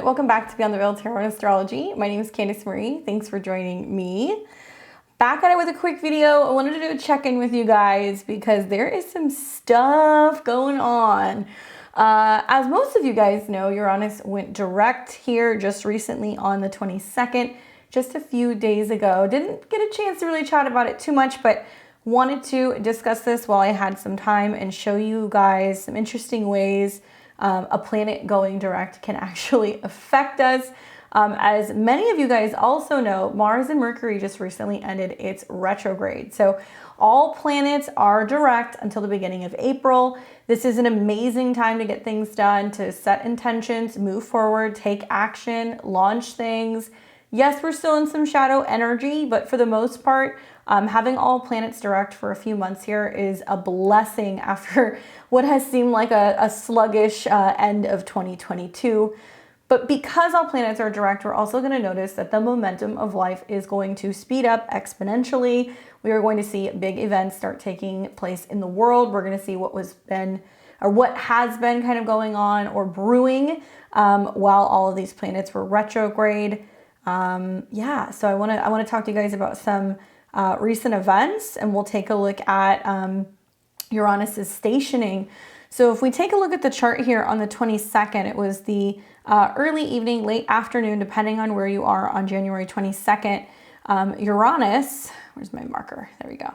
welcome back to Beyond the Veil Tarot and Astrology. My name is Candice Marie. Thanks for joining me. Back at it with a quick video. I wanted to do a check-in with you guys because there is some stuff going on. As most of you guys know, Uranus went direct here just recently on the 22nd, just a few days ago. Didn't get a chance to really chat about it too much, but wanted to discuss this while I had some time and show you guys some interesting ways a planet going direct can actually affect us. As many of you guys also know, Mars and Mercury just recently ended its retrograde. So all planets are direct until the beginning of April. This is an amazing time to get things done, to set intentions, move forward, take action, launch things. Yes, we're still in some shadow energy, but for the most part, having all planets direct for a few months here is a blessing after what has seemed like a sluggish end of 2022. But because all planets are direct, we're also going to notice that the momentum of life is going to speed up exponentially. We are going to see big events start taking place in the world. We're going to see what has been kind of going on or brewing while all of these planets were retrograde. So I want to talk to you guys about some recent events, and we'll take a look at Uranus's stationing. So if we take a look at the chart here on the 22nd, it was the early evening, late afternoon, depending on where you are on January 22nd. Uranus, where's my marker? There we go.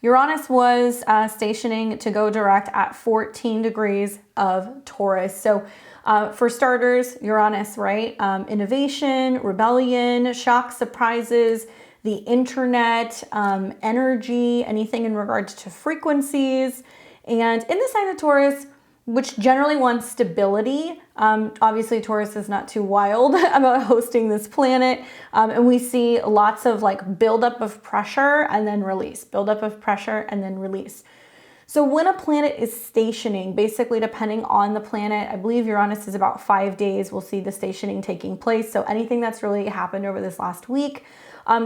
Uranus was stationing to go direct at 14 degrees of Taurus. So for starters, Uranus, right? Innovation, rebellion, shock, surprises, the internet, energy, anything in regards to frequencies. And in the sign of Taurus, which generally wants stability, obviously Taurus is not too wild about hosting this planet. And we see lots of like buildup of pressure and then release, buildup of pressure and then release. So when a planet is stationing, basically depending on the planet, I believe Uranus is about 5 days, we'll see the stationing taking place. So anything that's really happened over this last week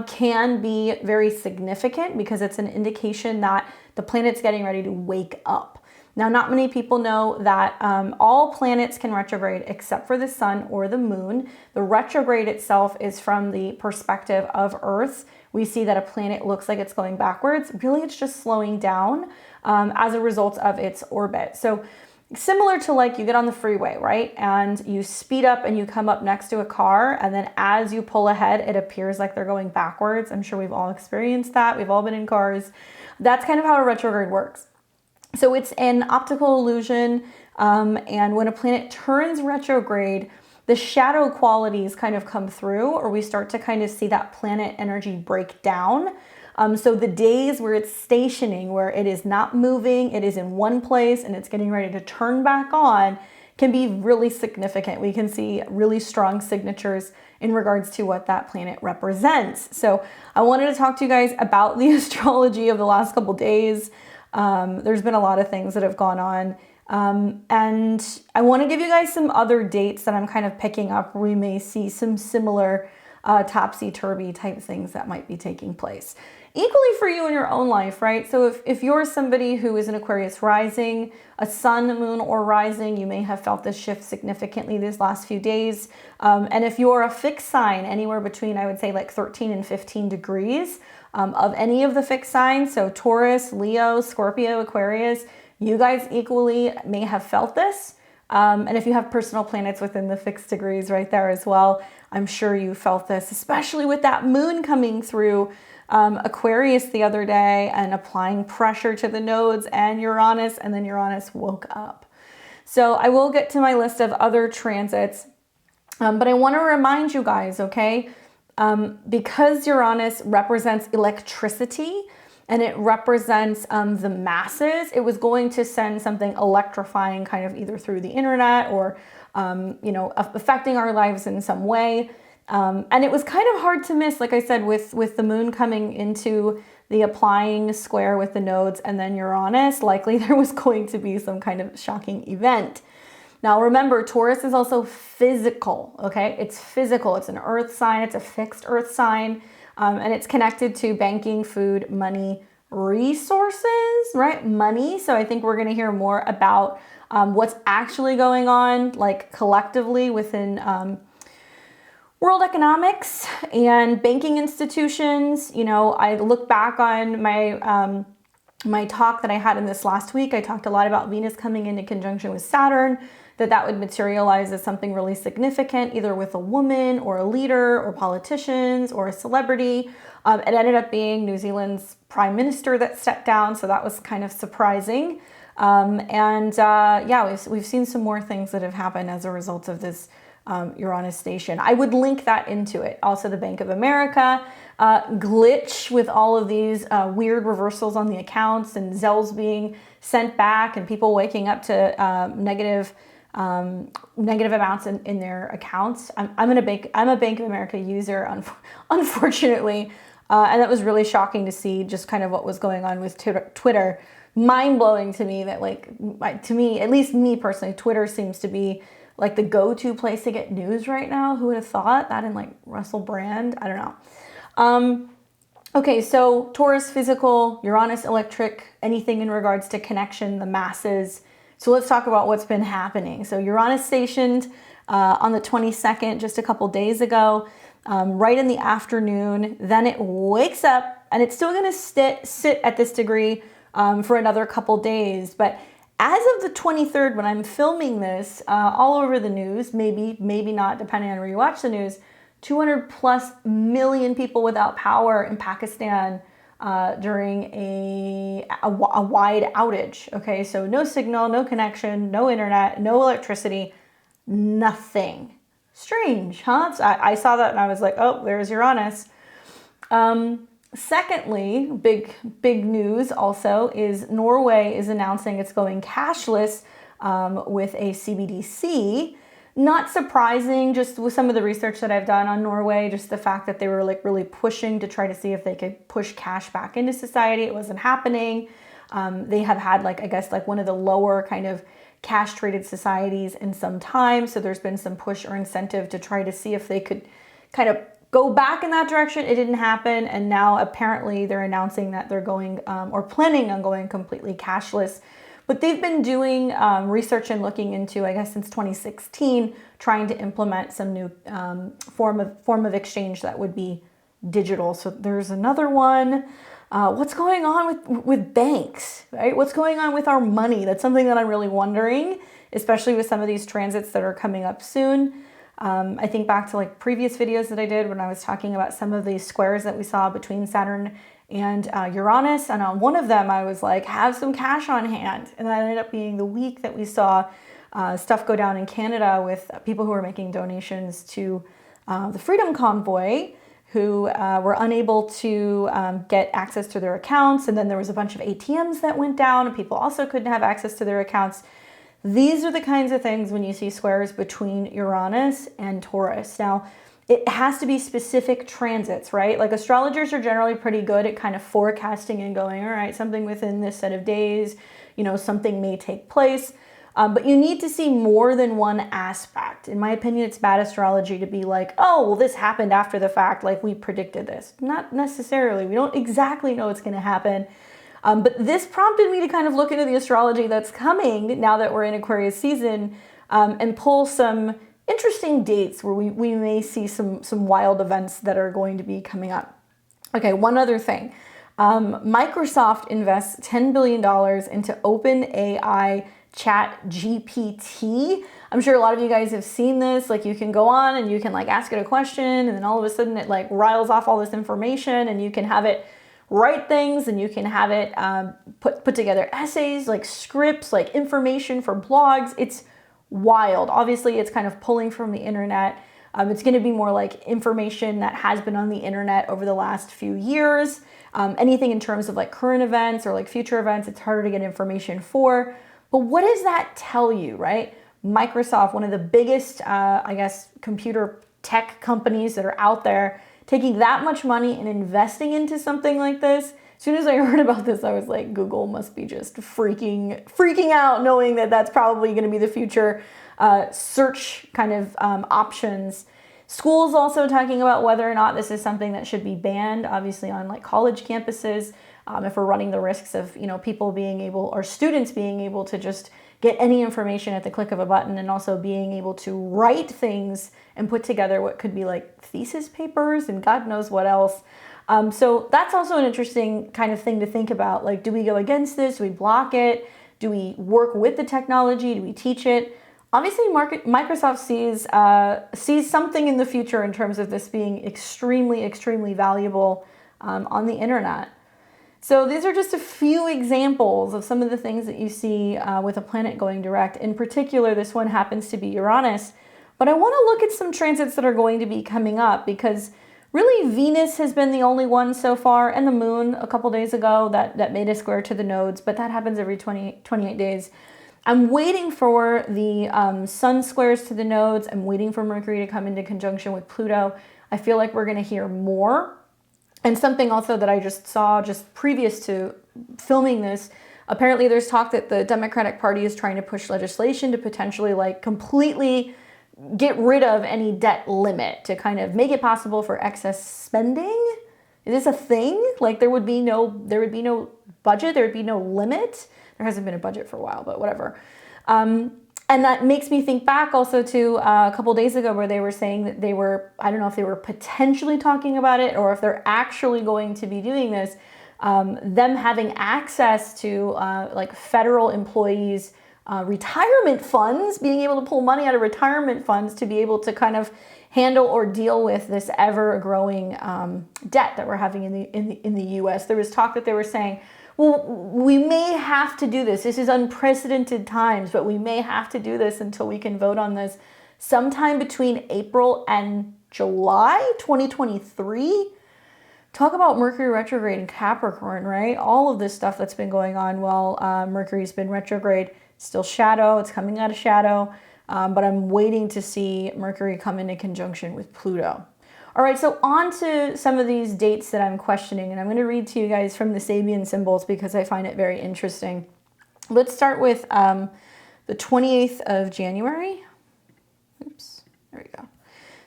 can be very significant because it's an indication that the planet's getting ready to wake up. Now, not many people know that all planets can retrograde except for the sun or the moon. The retrograde itself is from the perspective of Earth. We see that a planet looks like it's going backwards. Really, it's just slowing down as a result of its orbit. So similar to like you get on the freeway, right? And you speed up and you come up next to a car, and then as you pull ahead, it appears like they're going backwards. I'm sure we've all experienced that. We've all been in cars. That's kind of how a retrograde works. So it's an optical illusion, and when a planet turns retrograde, the shadow qualities kind of come through, or we start to kind of see that planet energy break down. So the days where it's stationing, where it is not moving, it is in one place and it's getting ready to turn back on, can be really significant. We can see really strong signatures in regards to what that planet represents. So I wanted to talk to you guys about the astrology of the last couple days. There's been a lot of things that have gone on. And I want to give you guys some other dates that I'm kind of picking up where we may see some similar topsy-turvy type things that might be taking place. Equally for you in your own life, right? So if you're somebody who is an Aquarius rising, a sun, moon, or rising, you may have felt this shift significantly these last few days. And if you're a fixed sign, anywhere between, I would say like 13 and 15 degrees of any of the fixed signs, so Taurus, Leo, Scorpio, Aquarius, you guys equally may have felt this. And if you have personal planets within the fixed degrees right there as well, I'm sure you felt this, especially with that moon coming through Aquarius the other day and applying pressure to the nodes and Uranus, and then Uranus woke up. So I will get to my list of other transits, but I want to remind you guys, okay, because Uranus represents electricity and it represents the masses, it was going to send something electrifying kind of either through the internet or, affecting our lives in some way. And it was kind of hard to miss, like I said, with the moon coming into the applying square with the nodes and then Uranus, likely there was going to be some kind of shocking event. Now remember, Taurus is also physical, okay? It's physical, it's an earth sign, it's a fixed earth sign, and it's connected to banking, food, money, resources, right? Money. So I think we're gonna hear more about what's actually going on, like collectively within world economics and banking institutions. You know, I look back on my my talk that I had in this last week. I talked a lot about Venus coming into conjunction with Saturn, that would materialize as something really significant, either with a woman or a leader or politicians or a celebrity. It ended up being New Zealand's prime minister that stepped down, so that was kind of surprising. Yeah, we've seen some more things that have happened as a result of this Uranus station. I would link that into it. Also, the Bank of America glitch with all of these weird reversals on the accounts and Zells being sent back and people waking up to negative amounts in their accounts. I'm a Bank of America user, unfortunately, and that was really shocking to see just kind of what was going on with Twitter. Mind blowing to me that, like, to me, at least me personally, Twitter seems to be like the go-to place to get news right now. Who would have thought that? In like Russell Brand, I don't know. Okay, so Taurus physical, Uranus electric, anything in regards to connection, the masses. So let's talk about what's been happening. So Uranus stationed on the 22nd, just a couple days ago, right in the afternoon. Then it wakes up and it's still going to sit at this degree for another couple days. But as of the 23rd, when I'm filming this, all over the news, maybe not, depending on where you watch the news, 200+ million people without power in Pakistan during a wide outage. Okay, so no signal, no connection, no internet, no electricity, nothing. Strange, huh? So I saw that and I was like, oh, there's Uranus. Secondly, big news also is Norway is announcing it's going cashless with a CBDC. Not surprising, just with some of the research that I've done on Norway, just the fact that they were like really pushing to try to see if they could push cash back into society. It wasn't happening. They have had, like, I guess, like one of the lower kind of cash traded societies in some time. So there's been some push or incentive to try to see if they could kind of go back in that direction. It didn't happen. And now apparently they're announcing that they're going or planning on going completely cashless. But they've been doing research and looking into, I guess, since 2016, trying to implement some new form of exchange that would be digital. So there's another one. What's going on with banks, right? What's going on with our money? That's something that I'm really wondering, especially with some of these transits that are coming up soon. I think back to like previous videos that I did when I was talking about some of these squares that we saw between Saturn and Uranus. And on one of them, I was like, have some cash on hand. And that ended up being the week that we saw stuff go down in Canada with people who were making donations to the Freedom Convoy, who were unable to get access to their accounts. And then there was a bunch of ATMs that went down and people also couldn't have access to their accounts. These are the kinds of things when you see squares between Uranus and Taurus. Now, it has to be specific transits, right? Like, astrologers are generally pretty good at kind of forecasting and going, all right, something within this set of days, you know, something may take place. But you need to see more than one aspect. In my opinion, it's bad astrology to be like, oh, well, this happened after the fact, like we predicted this. Not necessarily. We don't exactly know what's going to happen. But this prompted me to kind of look into the astrology that's coming now that we're in Aquarius season, and pull some interesting dates where we may see some wild events that are going to be coming up. Okay, one other thing. Microsoft invests $10 billion into OpenAI ChatGPT. I'm sure a lot of you guys have seen this. Like, you can go on and you can like ask it a question, and then all of a sudden it like riles off all this information, and you can have it write things, and you can have it put together essays, like scripts, like information for blogs. It's wild. Obviously, it's kind of pulling from the internet. It's going to be more like information that has been on the internet over the last few years. Anything in terms of like current events or like future events, it's harder to get information for. But what does that tell you, right? Microsoft, one of the biggest, I guess, computer tech companies that are out there, taking that much money and investing into something like this. As soon as I heard about this, I was like, Google must be just freaking out, knowing that that's probably going to be the future search kind of options. Schools also talking about whether or not this is something that should be banned, obviously on like college campuses. if we're running the risks of, people being able, or students being able to just get any information at the click of a button, and also being able to write things and put together what could be like thesis papers and God knows what else. So that's also an interesting kind of thing to think about. Like, do we go against this? Do we block it? Do we work with the technology? Do we teach it? Obviously, Microsoft sees something in the future in terms of this being extremely, extremely valuable on the internet. So these are just a few examples of some of the things that you see with a planet going direct. In particular, this one happens to be Uranus. But I want to look at some transits that are going to be coming up, because really Venus has been the only one so far, and the moon a couple days ago that made a square to the nodes, but that happens every 28 days. I'm waiting for the sun squares to the nodes. I'm waiting for Mercury to come into conjunction with Pluto. I feel like we're going to hear more. And something also that I just saw just previous to filming this, apparently there's talk that the Democratic Party is trying to push legislation to potentially like completely get rid of any debt limit, to kind of make it possible for excess spending. Is this a thing? Like there would be no budget, there would be no limit. There hasn't been a budget for a while, but whatever. And that makes me think back also to a couple days ago where they were saying that they were, I don't know if they were potentially talking about it or if they're actually going to be doing this, them having access to like federal employees' retirement funds, being able to pull money out of retirement funds to be able to kind of handle or deal with this ever-growing debt that we're having in the U.S. There was talk that they were saying, well, we may have to do this. This is unprecedented times, but we may have to do this until we can vote on this sometime between April and July 2023. Talk about Mercury retrograde in Capricorn, right? All of this stuff that's been going on while Mercury's been retrograde. Still shadow, it's coming out of shadow, but I'm waiting to see Mercury come into conjunction with Pluto. All right, so on to some of these dates that I'm questioning, and I'm going to read to you guys from the Sabian symbols because I find it very interesting. Let's start with the 28th of January. Oops, there we go.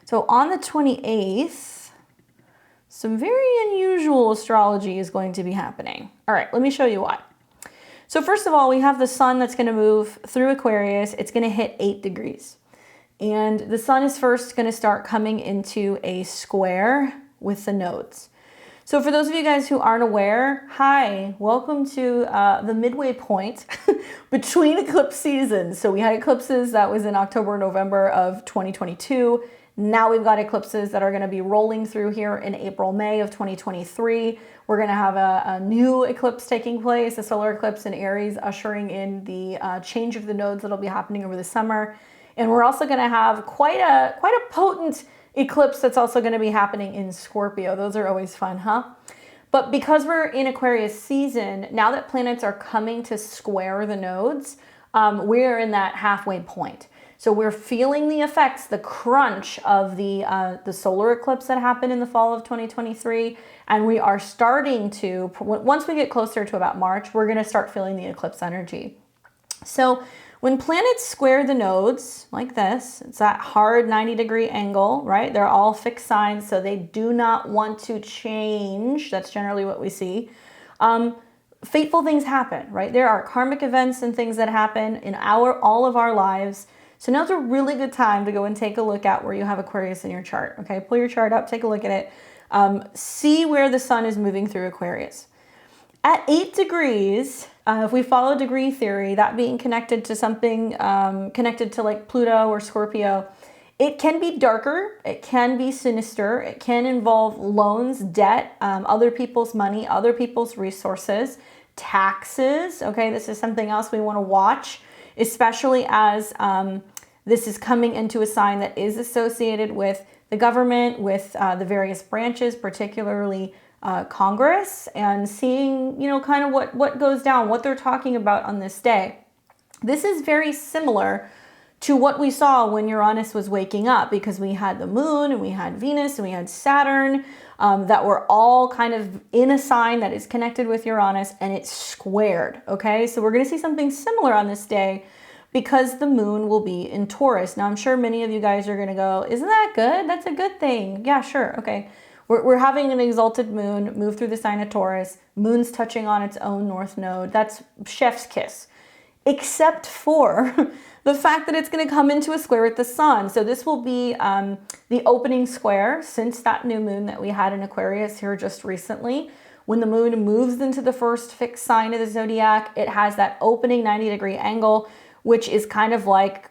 So on the 28th, some very unusual astrology is going to be happening. All right, let me show you why. So first of all, we have the sun that's going to move through Aquarius. It's going to hit 8 degrees. And the sun is first going to start coming into a square with the nodes. So for those of you guys who aren't aware, hi, welcome to the midway point between eclipse seasons. So we had eclipses that was in October, November of 2022. Now we've got eclipses that are going to be rolling through here in April, May of 2023. We're going to have a new eclipse taking place, a solar eclipse in Aries, ushering in the change of the nodes that'll be happening over the summer. And we're also going to have quite a potent eclipse that's also going to be happening in Scorpio. Those are always fun, huh? But because we're in Aquarius season, now that planets are coming to square the nodes, we're in that halfway point. So we're feeling the effects, the crunch of the solar eclipse that happened in the fall of 2023. And we are starting to, once we get closer to about March, we're going to start feeling the eclipse energy. So when planets square the nodes like this, it's that hard 90-degree angle, right? They're all fixed signs, so they do not want to change. That's generally what we see. Fateful things happen, right? There are karmic events and things that happen in all of our lives. So now's a really good time to go and take a look at where you have Aquarius in your chart, okay? Pull your chart up, take a look at it. See where the sun is moving through Aquarius. At 8 degrees, if we follow degree theory, that being connected to something connected to like Pluto or Scorpio, it can be darker, it can be sinister, it can involve loans, debt, other people's money, other people's resources, taxes, okay? This is something else we want to watch, especially as this is coming into a sign that is associated with the government, with the various branches, particularly Congress, and seeing, kind of what goes down, what they're talking about on this day. This is very similar to what we saw when Uranus was waking up, because we had the moon and we had Venus and we had Saturn that were all kind of in a sign that is connected with Uranus, and it's squared, okay? So we're going to see something similar on this day because the moon will be in Taurus. Now, I'm sure many of you guys are going to go, isn't that good? That's a good thing. Yeah, sure. Okay. We're having an exalted moon move through the sign of Taurus. Moon's touching on its own north node. That's chef's kiss. Except for the fact that it's going to come into a square with the sun. So this will be the opening square since that new moon that we had in Aquarius here just recently. When the moon moves into the first fixed sign of the zodiac, it has that opening 90-degree angle, which is kind of like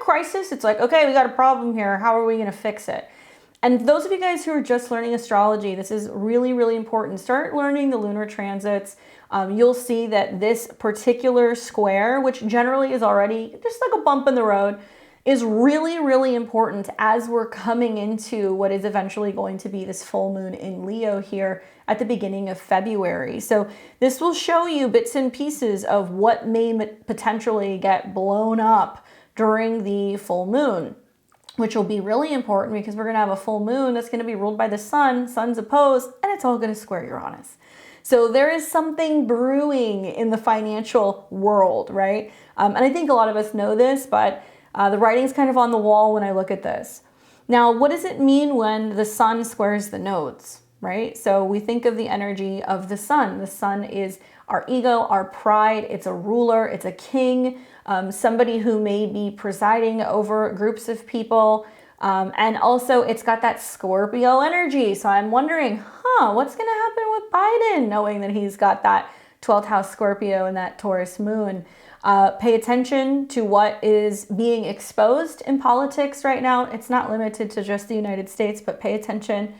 crisis. It's like, okay, we got a problem here. How are we going to fix it? And those of you guys who are just learning astrology, this is really, really important. Start learning the lunar transits. You'll see that this particular square, which generally is already just like a bump in the road, is really, really important as we're coming into what is eventually going to be this full moon in Leo here at the beginning of February. So this will show you bits and pieces of what may potentially get blown up during the full moon, which will be really important because we're going to have a full moon that's going to be ruled by the sun, sun's opposed, and it's all going to square Uranus. So there is something brewing in the financial world, right? And I think a lot of us know this, but the writing's kind of on the wall when I look at this. Now, what does it mean when the sun squares the nodes, right? So we think of the energy of the sun. The sun is our ego, our pride. It's a ruler, it's a king, somebody who may be presiding over groups of people. And also it's got that Scorpio energy. So I'm wondering, what's going to happen with Biden, knowing that he's got that 12th house Scorpio and that Taurus moon? Pay attention to what is being exposed in politics right now. It's not limited to just the United States, but pay attention.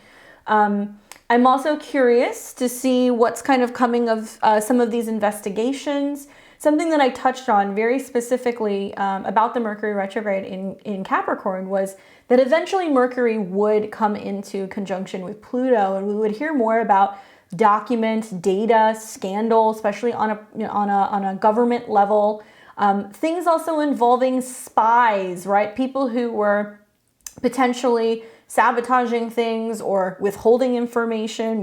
I'm also curious to see what's kind of coming of some of these investigations. Something that I touched on very specifically about the Mercury retrograde in Capricorn was that eventually Mercury would come into conjunction with Pluto, and we would hear more about documents, data, scandal, especially on a government level. Things also involving spies, right? People who were potentially sabotaging things or withholding information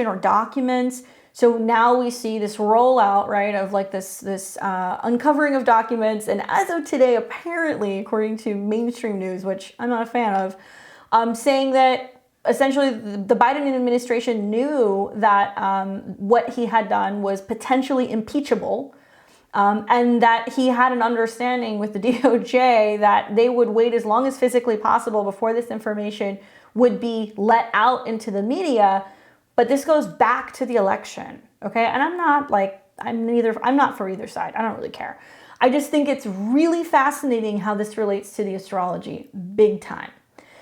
or documents. So now we see this rollout, right, of like this uncovering of documents. And as of today, apparently, according to mainstream news, which I'm not a fan of, saying that essentially the Biden administration knew that what he had done was potentially impeachable, and that he had an understanding with the DOJ that they would wait as long as physically possible before this information would be let out into the media. But this goes back to the election, okay? And I'm not for either side. I don't really care. I just think it's really fascinating how this relates to the astrology, big time.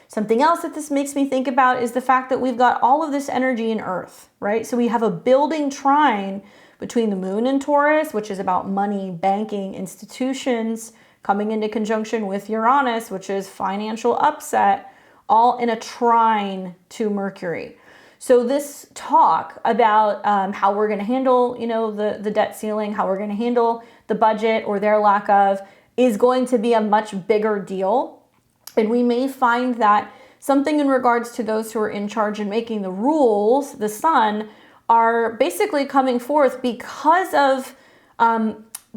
Something else that this makes me think about is the fact that we've got all of this energy in Earth, right? So we have a building trine between the moon and Taurus, which is about money, banking, institutions, coming into conjunction with Uranus, which is financial upset, all in a trine to Mercury. So this talk about how we're going to handle, the debt ceiling, how we're going to handle the budget or their lack of, is going to be a much bigger deal. And we may find that something in regards to those who are in charge and making the rules, the sun, are basically coming forth because of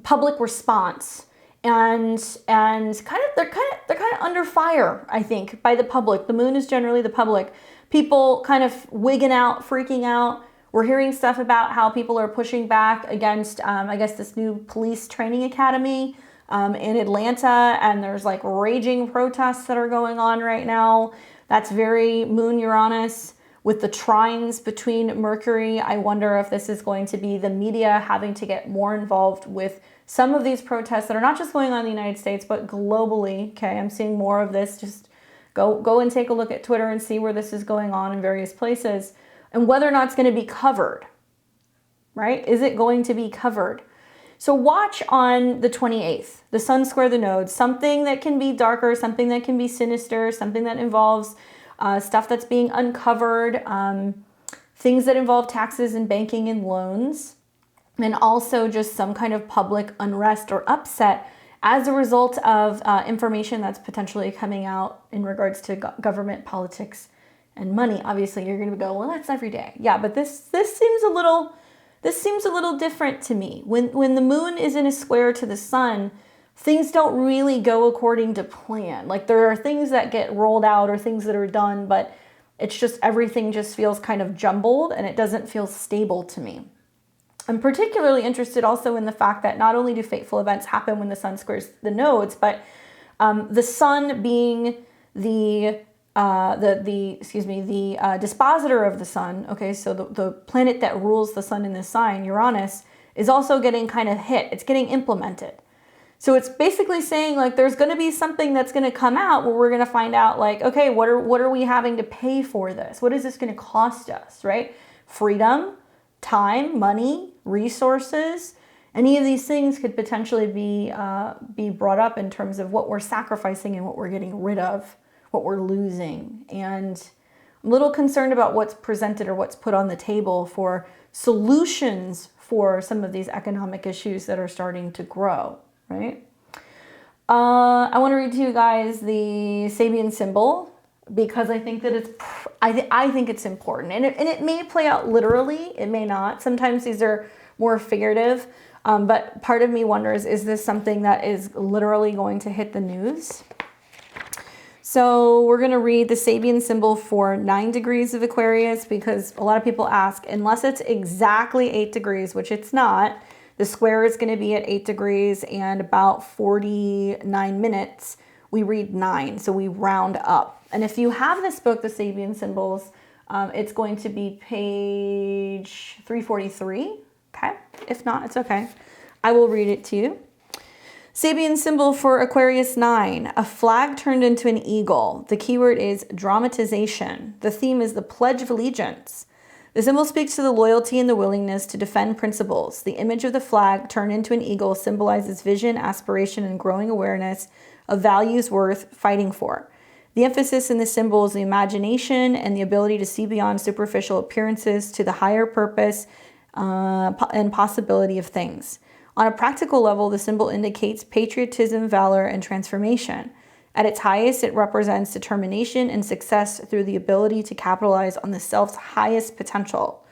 public response. And they're kind of under fire, I think, by the public. The moon is generally the public. People kind of wigging out, freaking out. We're hearing stuff about how people are pushing back against, this new police training academy in Atlanta, and there's like raging protests that are going on right now. That's very moon Uranus with the trines between Mercury. I wonder if this is going to be the media having to get more involved with some of these protests that are not just going on in the United States, but globally. Okay, I'm seeing more of this. Just go and take a look at Twitter and see where this is going on in various places and whether or not it's going to be covered, right? Is it going to be covered? So watch on the 28th, the sun square the nodes, something that can be darker, something that can be sinister, something that involves stuff that's being uncovered, things that involve taxes and banking and loans, and also just some kind of public unrest or upset as a result of information that's potentially coming out in regards to government, politics, and money. Obviously, you're going to go, well, that's every day. Yeah, but this seems a little different to me. When the moon is in a square to the sun, things don't really go according to plan. Like there are things that get rolled out or things that are done, but It's just everything just feels kind of jumbled and it doesn't feel stable to me. I'm particularly interested also in the fact that not only do fateful events happen when the sun squares the nodes, but the sun being the dispositor of the sun, okay, so the planet that rules the sun in this sign, Uranus, is also getting kind of hit. It's getting implemented. So it's basically saying like there's going to be something that's going to come out where we're going to find out like, okay, what are we having to pay for this? What is this going to cost us, right? Freedom, time, money, resources. Any of these things could potentially be brought up in terms of what we're sacrificing and what we're getting rid of, what we're losing. And I'm a little concerned about what's presented or what's put on the table for solutions for some of these economic issues that are starting to grow, right? I want to read to you guys the Sabian symbol because I think that I think it's important. And it may play out literally, it may not. Sometimes these are more figurative. But part of me wonders, is this something that is literally going to hit the news? So we're going to read the Sabian symbol for 9 degrees of Aquarius because a lot of people ask, unless it's exactly 8 degrees, which it's not, the square is going to be at 8 degrees and about 49 minutes. We read 9, so we round up. And if you have this book, The Sabian Symbols, it's going to be page 343. Okay, if not, it's okay. I will read it to you. Sabian symbol for Aquarius 9, a flag turned into an eagle. The keyword is dramatization. The theme is the Pledge of Allegiance. The symbol speaks to the loyalty and the willingness to defend principles. The image of the flag turned into an eagle symbolizes vision, aspiration, and growing awareness of values worth fighting for. The emphasis in the symbol is the imagination and the ability to see beyond superficial appearances to the higher purpose and possibility of things. On a practical level, the symbol indicates patriotism, valor, and transformation. At its highest, it represents determination and success through the ability to capitalize on the self's highest potential.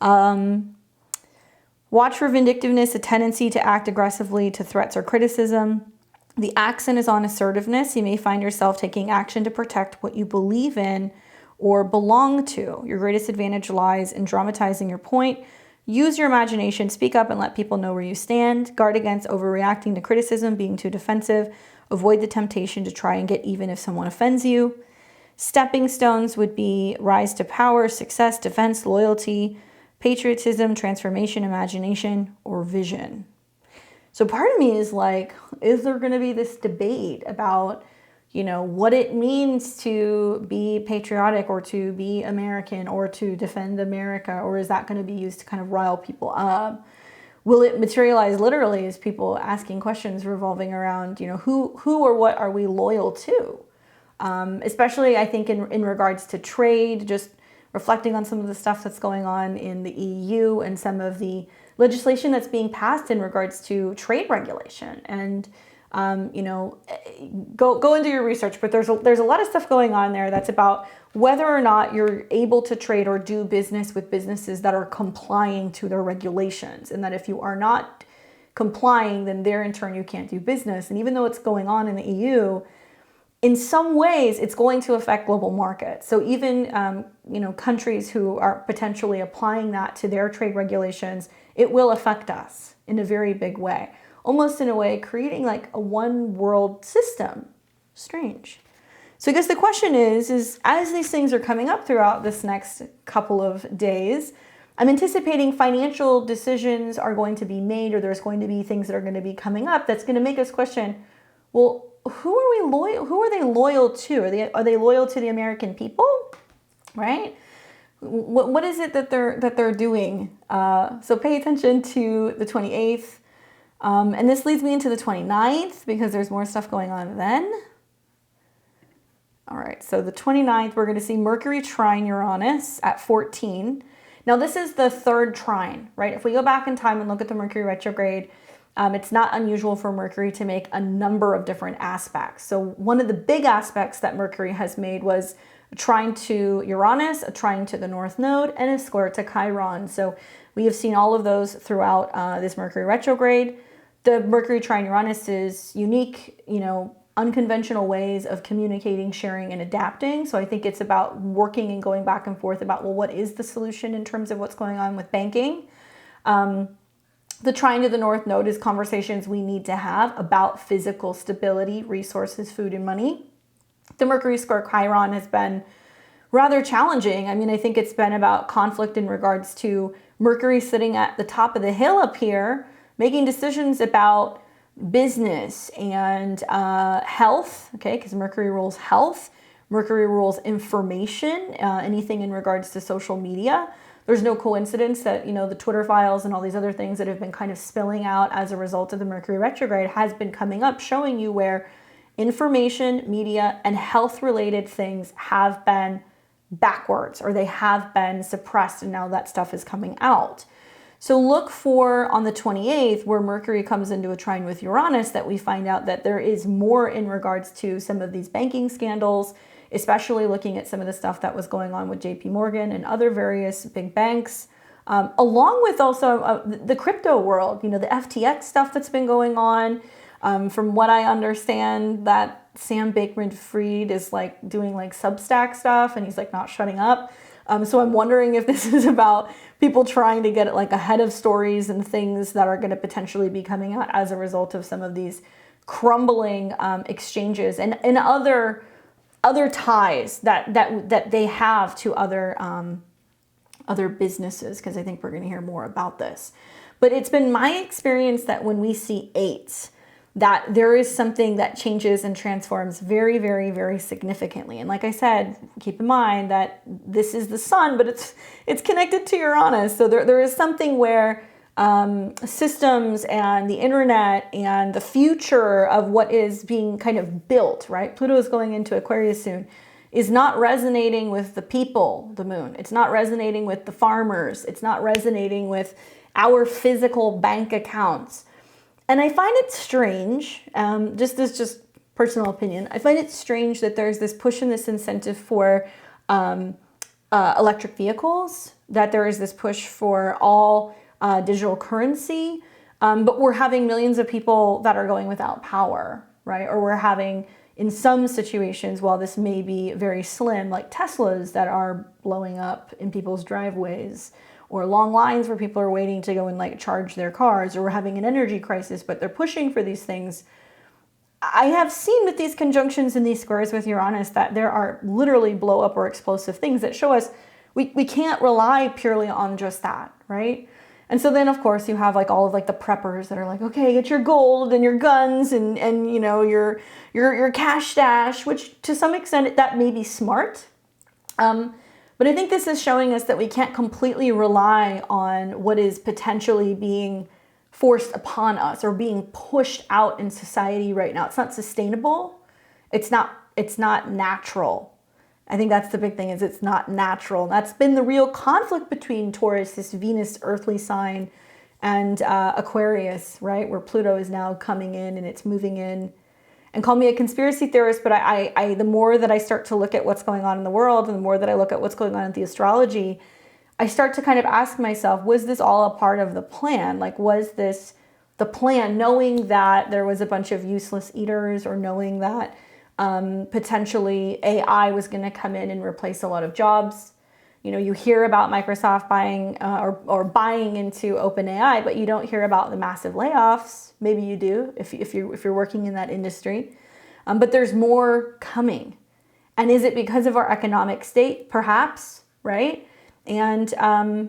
Watch for vindictiveness, a tendency to act aggressively to threats or criticism. The accent is on assertiveness. You may find yourself taking action to protect what you believe in or belong to. Your greatest advantage lies in dramatizing your point. Use your imagination, speak up and let people know where you stand. Guard against overreacting to criticism, being too defensive. Avoid the temptation to try and get even if someone offends you. Stepping stones would be rise to power, success, defense, loyalty, patriotism, transformation, imagination, or vision. So part of me is like, is there going to be this debate about, you know, what it means to be patriotic or to be American or to defend America? Or is that going to be used to kind of rile people up? Will it materialize literally as people asking questions revolving around, you know, who or what are we loyal to? Especially, I think, in regards to trade, just reflecting on some of the stuff that's going on in the EU and some of the legislation that's being passed in regards to trade regulation. And you know, go into your research, but there's a lot of stuff going on there that's about whether or not you're able to trade or do business with businesses that are complying to their regulations, and that if you are not complying, then there in turn you can't do business. And even though it's going on in the EU, in some ways it's going to affect global markets. So even you know, countries who are potentially applying that to their trade regulations, it will affect us in a very big way. Almost in a way, creating like a one world system. Strange. So I guess the question is as these things are coming up throughout this next couple of days, I'm anticipating financial decisions are going to be made, or there's going to be things that are going to be coming up that's going to make us question, well, who are they loyal to? Are they loyal to the American people? Right? What is it that they're doing? So pay attention to the 28th. And this leads me into the 29th because there's more stuff going on then. All right, so the 29th, we're going to see Mercury trine Uranus at 14. Now, this is the third trine, right? If we go back in time and look at the Mercury retrograde, it's not unusual for Mercury to make a number of different aspects. So one of the big aspects that Mercury has made was a trine to Uranus, a trine to the North Node, and a square to Chiron. So we have seen all of those throughout this Mercury retrograde. The Mercury trine Uranus is unique, you know, unconventional ways of communicating, sharing, and adapting. So I think it's about working and going back and forth about, well, what is the solution in terms of what's going on with banking? The trine to the North Node is conversations we need to have about physical stability, resources, food, and money. The Mercury square Chiron has been rather challenging. I mean, I think it's been about conflict in regards to Mercury sitting at the top of the hill up here, making decisions about business and health, okay, because Mercury rules health. Mercury rules information, anything in regards to social media. There's no coincidence that, you know, the Twitter files and all these other things that have been kind of spilling out as a result of the Mercury retrograde has been coming up, showing you where information, media, and health-related things have been backwards, or they have been suppressed, and now that stuff is coming out. So look for on the 28th, where Mercury comes into a trine with Uranus, that we find out that there is more in regards to some of these banking scandals, especially looking at some of the stuff that was going on with JP Morgan and other various big banks, along with also the crypto world, you know, the FTX stuff that's been going on. From what I understand, that Sam Bankman-Fried is like doing like Substack stuff, and he's like not shutting up. So I'm wondering if this is about people trying to get like ahead of stories and things that are going to potentially be coming out as a result of some of these crumbling exchanges and other ties that they have to other businesses, because I think we're going to hear more about this. But it's been my experience that when we see eights, that there is something that changes and transforms very, very, very significantly. And like I said, keep in mind that this is the sun, but it's connected to Uranus. So there is something where systems and the internet and the future of what is being kind of built, right? Pluto is going into Aquarius soon, is not resonating with the people, the moon. It's not resonating with the farmers. It's not resonating with our physical bank accounts. And I find it strange, just personal opinion, I find it strange that there's this push and this incentive for electric vehicles, that there is this push for all digital currency, but we're having millions of people that are going without power, right? Or we're having, in some situations, while this may be very slim, like Teslas that are blowing up in people's driveways, or long lines where people are waiting to go and like charge their cars, or we're having an energy crisis, but they're pushing for these things. I have seen with these conjunctions and these squares with Uranus that there are literally blow up or explosive things that show us we can't rely purely on just that, right? And so then of course you have like all of like the preppers that are like, okay, get your gold and your guns and you know, your cash stash, which to some extent that may be smart. But I think this is showing us that we can't completely rely on what is potentially being forced upon us or being pushed out in society right now. It's not sustainable. It's not natural. I think that's the big thing, is it's not natural. That's been the real conflict between Taurus, this Venus earthly sign, and Aquarius, right? Where Pluto is now coming in and it's moving in. And call me a conspiracy theorist, but I the more that I start to look at what's going on in the world, and the more that I look at what's going on in the astrology, I start to kind of ask myself, was this all a part of the plan? Like, was this the plan, knowing that there was a bunch of useless eaters, or knowing that potentially AI was going to come in and replace a lot of jobs? You know, you hear about Microsoft buying or buying into OpenAI, but you don't hear about the massive layoffs. Maybe you do if you're working in that industry. But there's more coming. And is it because of our economic state? Perhaps, right? And I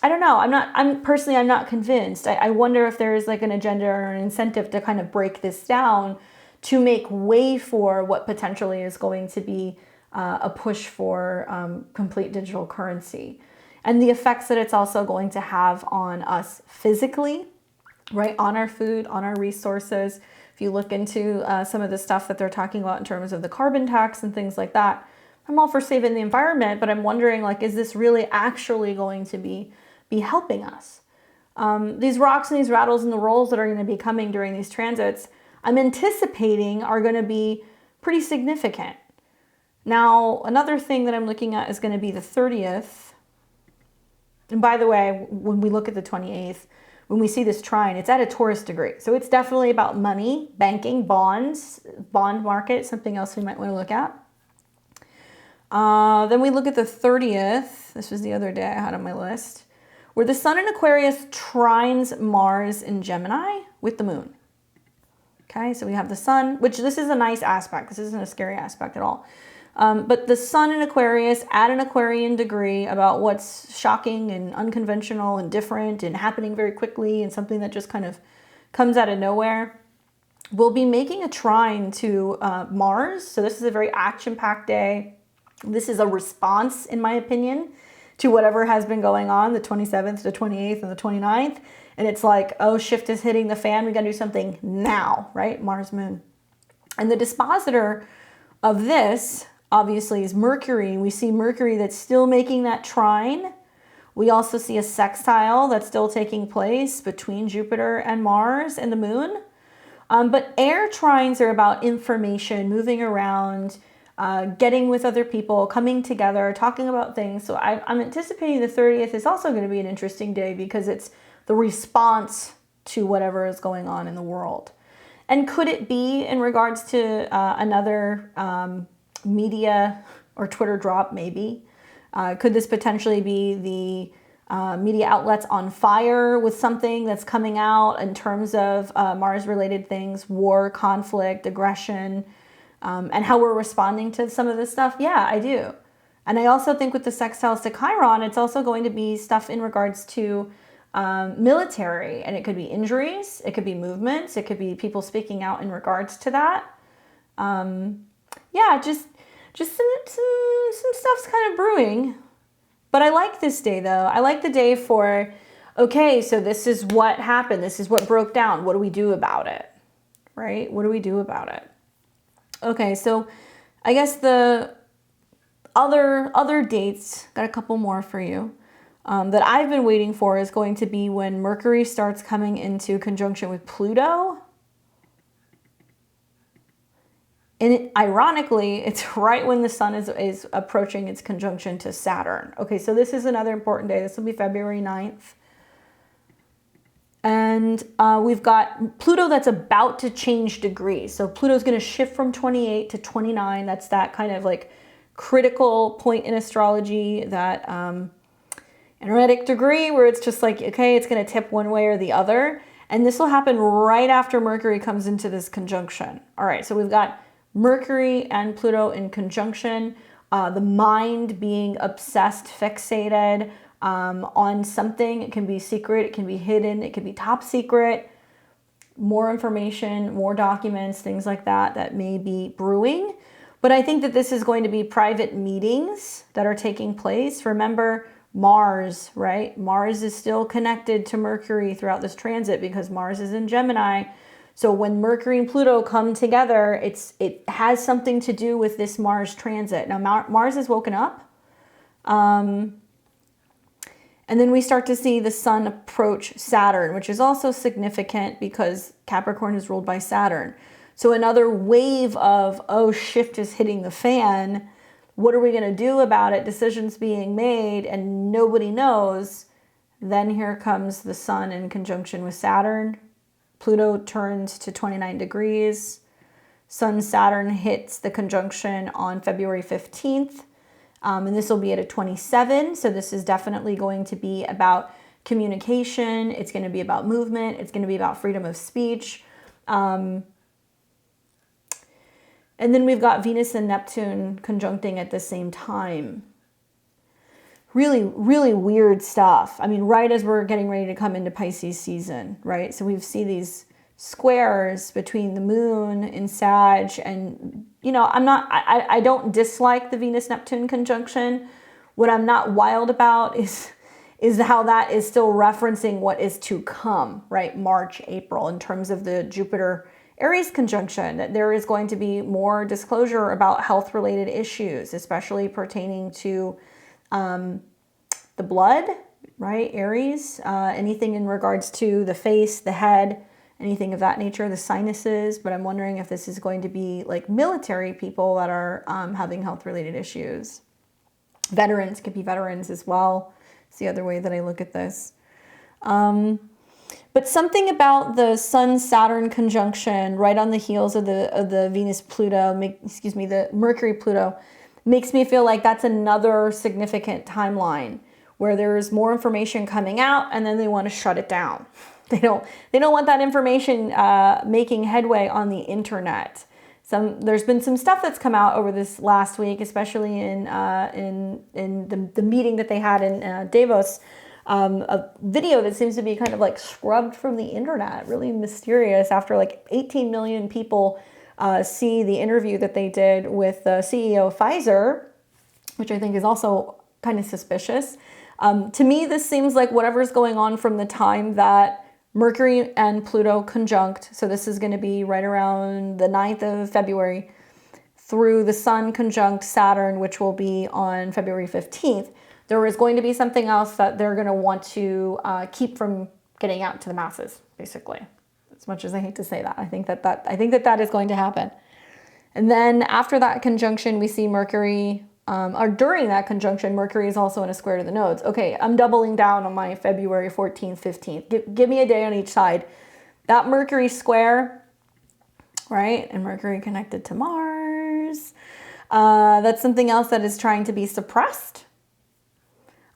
don't know. I'm personally not convinced. I wonder if there is like an agenda or an incentive to kind of break this down to make way for what potentially is going to be a push for complete digital currency, and the effects that it's also going to have on us physically, right? On our food, on our resources. If you look into some of the stuff that they're talking about in terms of the carbon tax and things like that, I'm all for saving the environment, but I'm wondering, like, is this really actually going to be helping us? These rocks and these rattles and the rolls that are going to be coming during these transits, I'm anticipating are going to be pretty significant. Now, another thing that I'm looking at is going to be the 30th. And by the way, when we look at the 28th, when we see this trine, it's at a Taurus degree. So it's definitely about money, banking, bonds, bond market, something else we might want to look at. Then we look at the 30th. This was the other day I had on my list, where the sun in Aquarius trines Mars in Gemini with the moon. Okay, so we have the sun, which this is a nice aspect. This isn't a scary aspect at all. But the sun in Aquarius at an Aquarian degree about what's shocking and unconventional and different and happening very quickly and something that just kind of comes out of nowhere. We'll be making a trine to Mars. So this is a very action-packed day. This is a response, in my opinion, to whatever has been going on, the 27th, the 28th, and the 29th. And it's like, oh, shift is hitting the fan. We got to do something now, right? Mars, moon. And the dispositor of this, obviously, is Mercury. We see Mercury that's still making that trine. We also see a sextile that's still taking place between Jupiter and Mars and the moon. But air trines are about information, moving around, getting with other people, coming together, talking about things. So I'm anticipating the 30th is also going to be an interesting day because it's the response to whatever is going on in the world. And could it be in regards to another media or Twitter drop? Maybe. Could this potentially be the media outlets on fire with something that's coming out in terms of Mars-related things, war, conflict, aggression, and how we're responding to some of this stuff? Yeah, I do. And I also think with the sextiles to Chiron, it's also going to be stuff in regards to military, and it could be injuries, it could be movements, it could be people speaking out in regards to that. Yeah, just some stuff's kind of brewing. But I like this day though. I like the day for, okay, so this is what happened. This is what broke down. What do we do about it? Right? What do we do about it? Okay, so I guess the other dates, got a couple more for you, that I've been waiting for is going to be when Mercury starts coming into conjunction with Pluto. And ironically, it's right when the sun is approaching its conjunction to Saturn. Okay, so this is another important day. This will be February 9th. And we've got Pluto that's about to change degrees. So Pluto's going to shift from 28 to 29. That's that kind of like critical point in astrology, that energetic degree where it's just like, okay, it's going to tip one way or the other. And this will happen right after Mercury comes into this conjunction. All right, so we've got Mercury and Pluto in conjunction, the mind being obsessed, fixated on something. It can be secret, it can be hidden, it can be top secret, more information, more documents, things like that that may be brewing. But I think that this is going to be private meetings that are taking place. Remember, Mars, right? Mars is still connected to Mercury throughout this transit because Mars is in Gemini. So when Mercury and Pluto come together, it has something to do with this Mars transit. Now, Mars has woken up. And then we start to see the sun approach Saturn, which is also significant because Capricorn is ruled by Saturn. So another wave of, oh, shift is hitting the fan. What are we going to do about it? Decisions being made and nobody knows. Then here comes the sun in conjunction with Saturn. Pluto turns to 29 degrees. Sun-Saturn hits the conjunction on February 15th. And this will be at a 27. So this is definitely going to be about communication. It's going to be about movement. It's going to be about freedom of speech. And then we've got Venus and Neptune conjuncting at the same time. Really, really weird stuff. I mean, right as we're getting ready to come into Pisces season, right? So we see these squares between the moon in Sag, and, you know, I don't dislike the Venus-Neptune conjunction. What I'm not wild about is how that is still referencing what is to come, right? March, April, in terms of the Jupiter Aries conjunction, that there is going to be more disclosure about health-related issues, especially pertaining to the blood, right? Aries, anything in regards to the face, the head, anything of that nature, the sinuses. But I'm wondering if this is going to be like military people that are having health-related issues. Veterans, could be veterans as well. It's the other way that I look at this. But something about the Sun-Saturn conjunction right on the heels of the Venus-Pluto, the Mercury-Pluto, makes me feel like that's another significant timeline where there's more information coming out and then they want to shut it down. They don't want that information making headway on the internet. There's been some stuff that's come out over this last week, especially in the meeting that they had in Davos. A video that seems to be kind of like scrubbed from the internet, really mysterious, after like 18 million people see the interview that they did with the CEO of Pfizer, which I think is also kind of suspicious. To me, this seems like whatever's going on from the time that Mercury and Pluto conjunct, so this is going to be right around the 9th of February, through the Sun conjunct Saturn, which will be on February 15th. There is going to be something else that they're going to want to keep from getting out to the masses, basically. As much as I hate to say that, I think that is going to happen. And then after that conjunction, we see Mercury, or during that conjunction, Mercury is also in a square to the nodes. Okay, I'm doubling down on my February 14th, 15th. Give me a day on each side. That Mercury square, right? And Mercury connected to Mars. That's something else that is trying to be suppressed.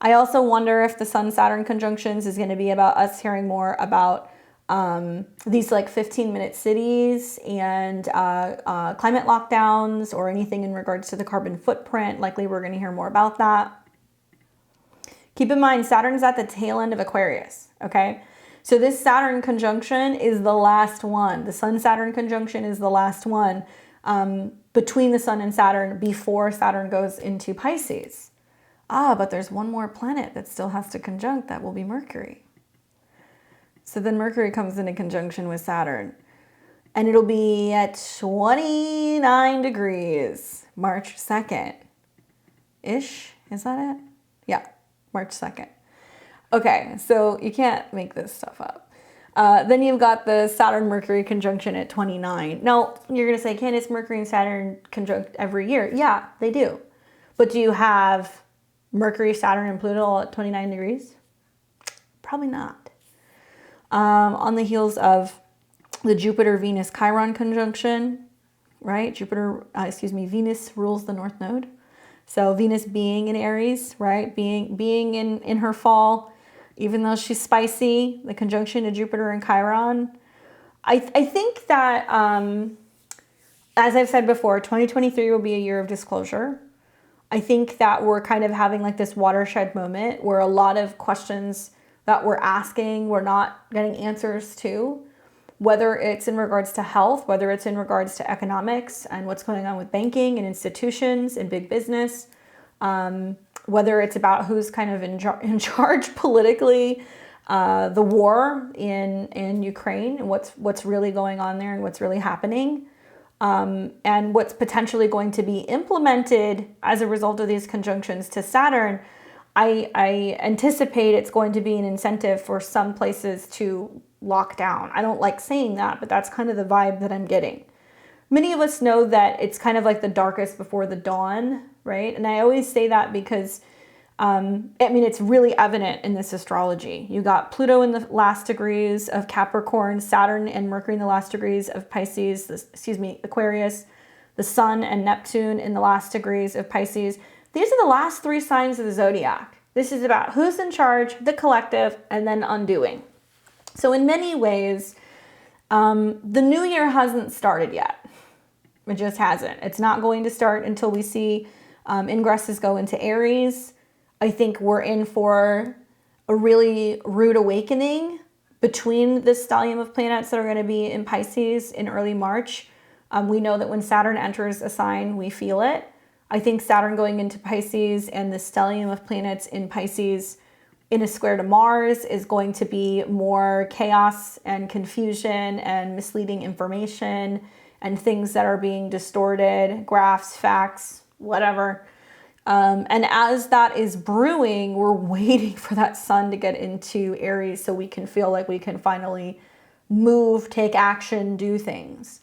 I also wonder if the Sun-Saturn conjunctions is going to be about us hearing more about these like 15-minute cities and climate lockdowns or anything in regards to the carbon footprint. Likely we're going to hear more about that. Keep in mind, Saturn is at the tail end of Aquarius, okay? So this Saturn conjunction is the last one. The Sun-Saturn conjunction is the last one between the Sun and Saturn before Saturn goes into Pisces. But there's one more planet that still has to conjunct. That will be Mercury. So then Mercury comes into conjunction with Saturn. And it'll be at 29 degrees, March 2nd-ish. Is that it? Yeah, March 2nd. Okay, so you can't make this stuff up. Then you've got the Saturn-Mercury conjunction at 29. Now, you're going to say, Candace, Mercury and Saturn conjunct every year. Yeah, they do. But do you have Mercury, Saturn, and Pluto all at 29 degrees? Probably not. On the heels of the Jupiter-Venus Chiron conjunction, right? Venus rules the North Node. So Venus being in Aries, right? Being in her fall, even though she's spicy, the conjunction to Jupiter and Chiron. I think that, as I've said before, 2023 will be a year of disclosure. I think that we're kind of having like this watershed moment where a lot of questions that we're asking, we're not getting answers to, whether it's in regards to health, whether it's in regards to economics and what's going on with banking and institutions and big business, whether it's about who's kind of in charge politically, the war in Ukraine and what's really going on there and what's really happening. And what's potentially going to be implemented as a result of these conjunctions to Saturn. I anticipate it's going to be an incentive for some places to lock down. I don't like saying that, but that's kind of the vibe that I'm getting. Many of us know that it's kind of like the darkest before the dawn, right? And I always say that because it's really evident in this astrology. You got Pluto in the last degrees of Capricorn, Saturn and Mercury in the last degrees of Pisces, Aquarius, the Sun and Neptune in the last degrees of Pisces. These are the last three signs of the zodiac. This is about who's in charge, the collective, and then undoing. So in many ways, the new year hasn't started yet. It just hasn't. It's not going to start until we see ingresses go into Aries. I think we're in for a really rude awakening between the stellium of planets that are going to be in Pisces in early March. We know that when Saturn enters a sign, we feel it. I think Saturn going into Pisces and the stellium of planets in Pisces in a square to Mars is going to be more chaos and confusion and misleading information and things that are being distorted, graphs, facts, whatever. And as that is brewing, we're waiting for that sun to get into Aries so we can feel like we can finally move, take action, do things.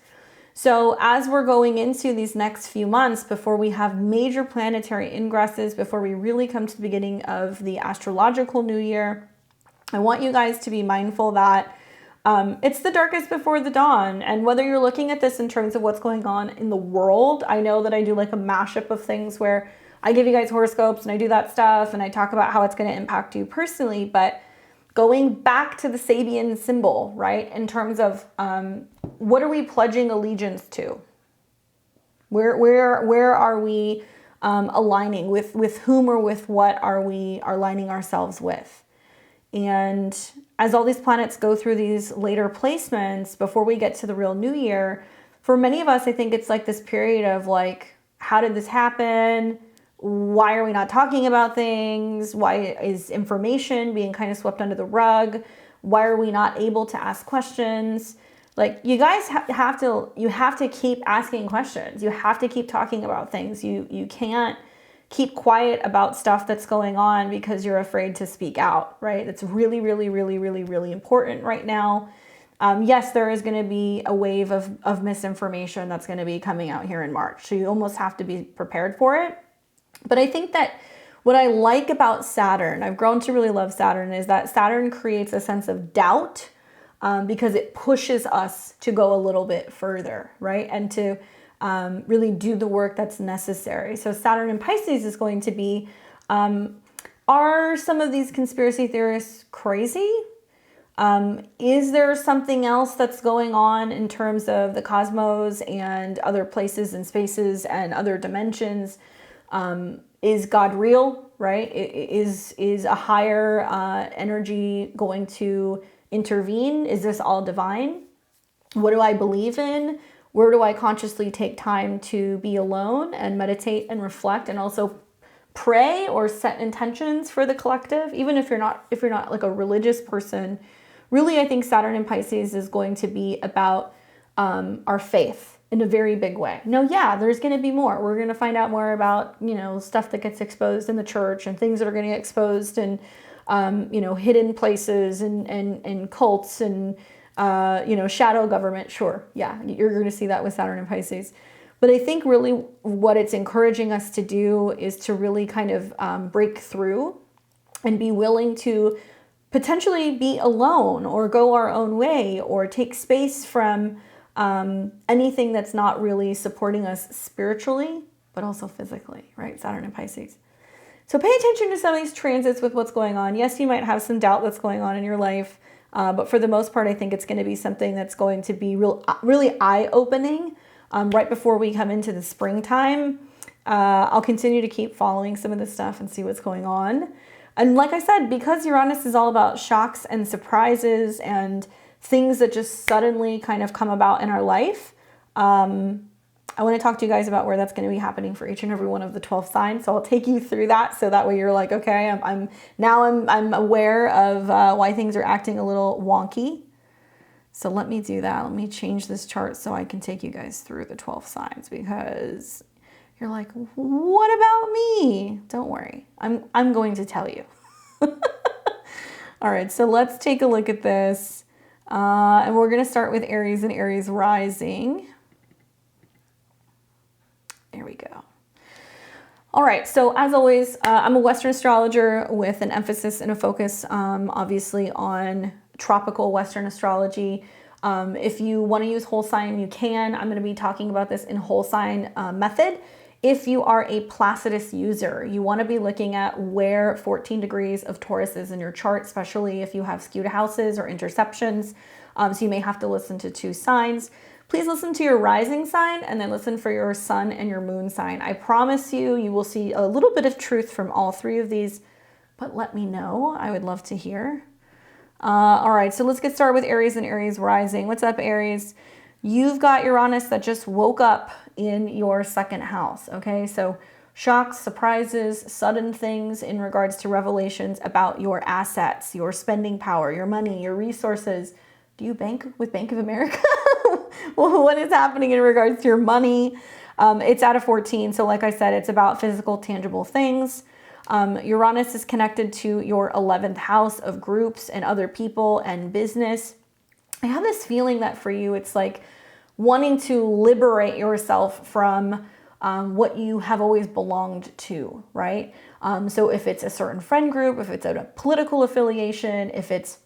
So as we're going into these next few months, before we have major planetary ingresses, before we really come to the beginning of the astrological new year, I want you guys to be mindful that It's the darkest before the dawn. And whether you're looking at this in terms of what's going on in the world, I know that I do like a mashup of things where I give you guys horoscopes and I do that stuff and I talk about how it's going to impact you personally. But going back to the Sabian symbol, right, in terms of what are we pledging allegiance to? Where are we aligning with whom or with what are we aligning ourselves with? And as all these planets go through these later placements before we get to the real new year, for many of us, I think it's like this period of like, how did this happen? Why are we not talking about things? Why is information being kind of swept under the rug? Why are we not able to ask questions? Like, you guys have to keep asking questions. You have to keep talking about things. You can't keep quiet about stuff that's going on because you're afraid to speak out, right? It's really, really, really, really, really important right now. Yes, there is going to be a wave of misinformation that's going to be coming out here in March. So you almost have to be prepared for it. But I think that what I like about Saturn, I've grown to really love Saturn, is that Saturn creates a sense of doubt because it pushes us to go a little bit further, right? And to really do the work that's necessary. So Saturn in Pisces is going to be, are some of these conspiracy theorists crazy? Is there something else that's going on in terms of the cosmos and other places and spaces and other dimensions? Is God real, right? Is a higher energy going to intervene? Is this all divine? What do I believe in? Where do I consciously take time to be alone and meditate and reflect and also pray or set intentions for the collective? Even if you're not like a religious person, really, I think Saturn in Pisces is going to be about our faith in a very big way. No, yeah, there's going to be more. We're going to find out more about, stuff that gets exposed in the church and things that are going to get exposed in, hidden places and cults and, shadow government. Sure. Yeah. You're going to see that with Saturn and Pisces. But I think really what it's encouraging us to do is to really kind of break through and be willing to potentially be alone or go our own way or take space from anything that's not really supporting us spiritually, but also physically, right? Saturn and Pisces. So pay attention to some of these transits with what's going on. Yes, you might have some doubt that's going on in your life, but for the most part, I think it's going to be something that's going to be really eye-opening right before we come into the springtime. I'll continue to keep following some of this stuff and see what's going on. And like I said, because Uranus is all about shocks and surprises and things that just suddenly kind of come about in our life, I want to talk to you guys about where that's going to be happening for each and every one of the 12 signs. So I'll take you through that, so that way you're like, okay, I'm aware of why things are acting a little wonky. So let me do that. Let me change this chart so I can take you guys through the 12 signs, because you're like, what about me? Don't worry. I'm going to tell you. All right, so let's take a look at this. And we're going to start with Aries and Aries rising. There we go. All right, so as always, I'm a Western astrologer with an emphasis and a focus, obviously, on tropical Western astrology. If you want to use whole sign, you can. I'm going to be talking about this in whole sign method. If you are a Placidus user, you want to be looking at where 14 degrees of Taurus is in your chart, especially if you have skewed houses or interceptions. So you may have to listen to two signs. Please listen to your rising sign and then listen for your sun and your moon sign. I promise you, you will see a little bit of truth from all three of these, but let me know. I would love to hear. All right, so let's get started with Aries and Aries rising. What's up, Aries? You've got Uranus that just woke up in your second house, okay? So shocks, surprises, sudden things in regards to revelations about your assets, your spending power, your money, your resources. Do you bank with Bank of America? Well, what is happening in regards to your money? It's out of 14, so like I said, it's about physical, tangible things. Uranus is connected to your 11th house of groups and other people and business. I have this feeling that for you, it's like wanting to liberate yourself from what you have always belonged to, right? So if it's a certain friend group, if it's a political affiliation, if it's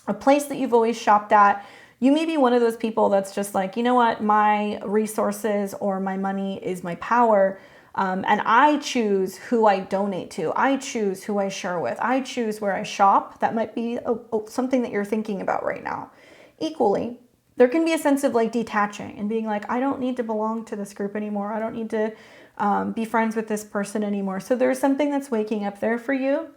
a place that you've always shopped at. You may be one of those people that's just like, you know what, my resources or my money is my power. And I choose who I donate to. I choose who I share with. I choose where I shop. That might be something that you're thinking about right now. Equally, there can be a sense of like detaching and being like, I don't need to belong to this group anymore. I don't need to be friends with this person anymore. So there's something that's waking up there for you.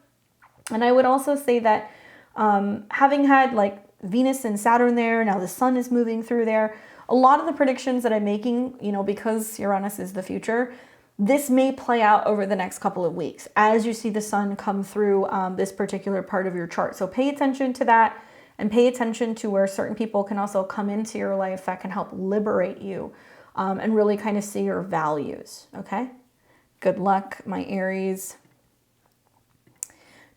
And I would also say that having had like Venus and Saturn there, now the sun is moving through there. A lot of the predictions that I'm making, you know, because Uranus is the future, this may play out over the next couple of weeks as you see the sun come through this particular part of your chart. So pay attention to that and pay attention to where certain people can also come into your life that can help liberate you and really kind of see your values, okay? Good luck, my Aries.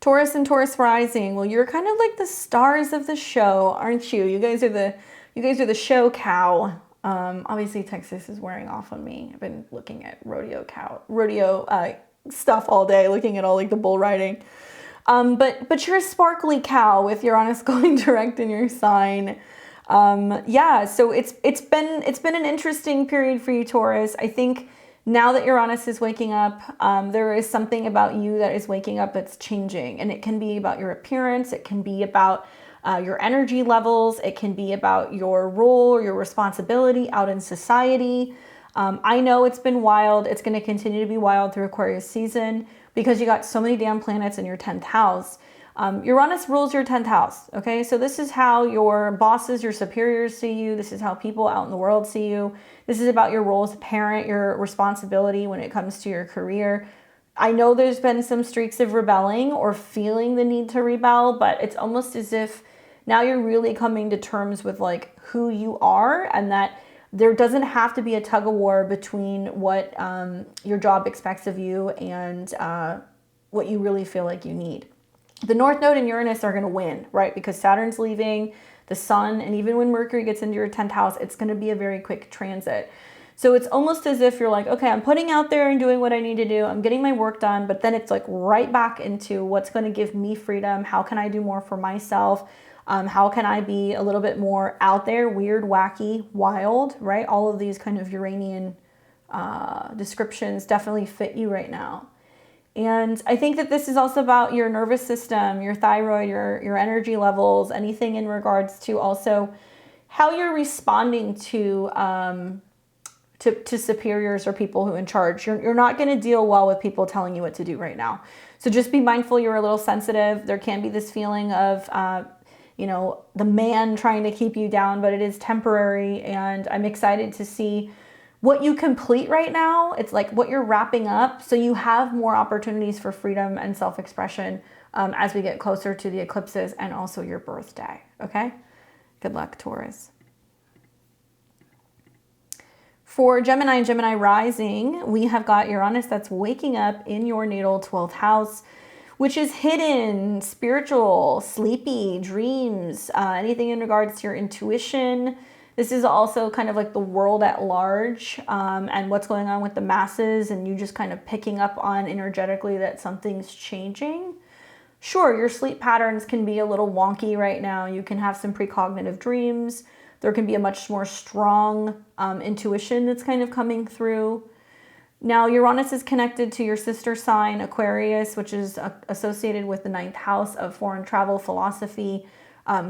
Taurus and Taurus rising. Well, you're kind of like the stars of the show, aren't you? You guys are the show cow. Obviously Texas is wearing off on me. I've been looking at rodeo stuff all day, looking at all like the bull riding. But you're a sparkly cow with Uranus going direct in your sign. Yeah, so it's been an interesting period for you, Taurus. I think now that Uranus is waking up, there is something about you that is waking up that's changing. And it can be about your appearance. It can be about your energy levels. It can be about your role or your responsibility out in society. I know it's been wild. It's going to continue to be wild through Aquarius season because you got so many damn planets in your 10th house. Uranus rules your 10th house, okay? So this is how your bosses, your superiors see you. This is how people out in the world see you. This is about your role as a parent, your responsibility when it comes to your career. I know there's been some streaks of rebelling or feeling the need to rebel, but it's almost as if now you're really coming to terms with like who you are and that there doesn't have to be a tug of war between what your job expects of you and what you really feel like you need. The North Node and Uranus are going to win, right? Because Saturn's leaving, the sun, and even when Mercury gets into your 10th house, it's going to be a very quick transit. So it's almost as if you're like, okay, I'm putting out there and doing what I need to do. I'm getting my work done, but then it's like right back into what's going to give me freedom. How can I do more for myself? How can I be a little bit more out there, weird, wacky, wild, right? All of these kind of Uranian descriptions definitely fit you right now. And I think that this is also about your nervous system, your thyroid, your energy levels, anything in regards to also how you're responding to superiors or people who are in charge. You're not going to deal well with people telling you what to do right now. So just be mindful you're a little sensitive. There can be this feeling of, you know, the man trying to keep you down, but it is temporary. And I'm excited to see what you complete right now. It's like what you're wrapping up. So you have more opportunities for freedom and self-expression as we get closer to the eclipses and also your birthday. Okay. Good luck, Taurus. For Gemini and Gemini rising, we have got Uranus that's waking up in your natal 12th house, which is hidden, spiritual, sleepy, dreams, anything in regards to your intuition. This is also kind of like the world at large and what's going on with the masses and you just kind of picking up on energetically that something's changing. Sure, your sleep patterns can be a little wonky right now. You can have some precognitive dreams. There can be a much more strong intuition that's kind of coming through. Now, Uranus is connected to your sister sign, Aquarius, which is associated with the 9th house of foreign travel, philosophy,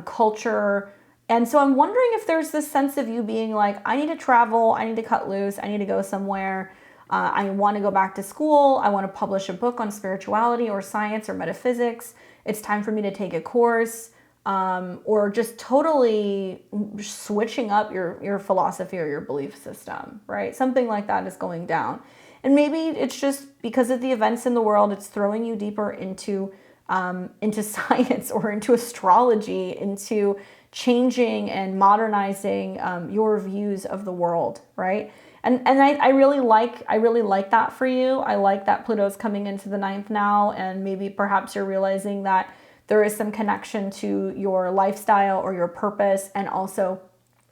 culture. And so I'm wondering if there's this sense of you being like, I need to travel, I need to cut loose, I need to go somewhere. I want to go back to school. I want to publish a book on spirituality or science or metaphysics. It's time for me to take a course. Or just totally switching up your philosophy or your belief system, right? Something like that is going down. And maybe it's just because of the events in the world, it's throwing you deeper into science or into astrology, into changing and modernizing your views of the world, right? And I really like that for you. I like that Pluto's coming into the 9th now, and maybe perhaps you're realizing that there is some connection to your lifestyle or your purpose and also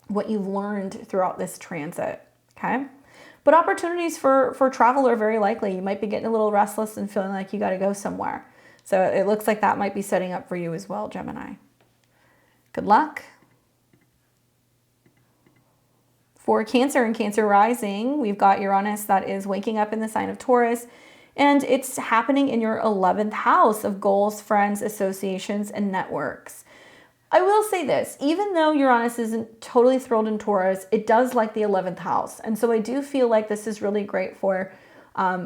what you've learned throughout this transit, okay? But opportunities for travel are very likely. You might be getting a little restless and feeling like you got to go somewhere. So it looks like that might be setting up for you as well, Gemini. Good luck. For Cancer and Cancer rising, we've got Uranus that is waking up in the sign of Taurus, and it's happening in your 11th house of goals, friends, associations, and networks. I will say this, even though Uranus isn't totally thrilled in Taurus, it does like the 11th house. And so I do feel like this is really great for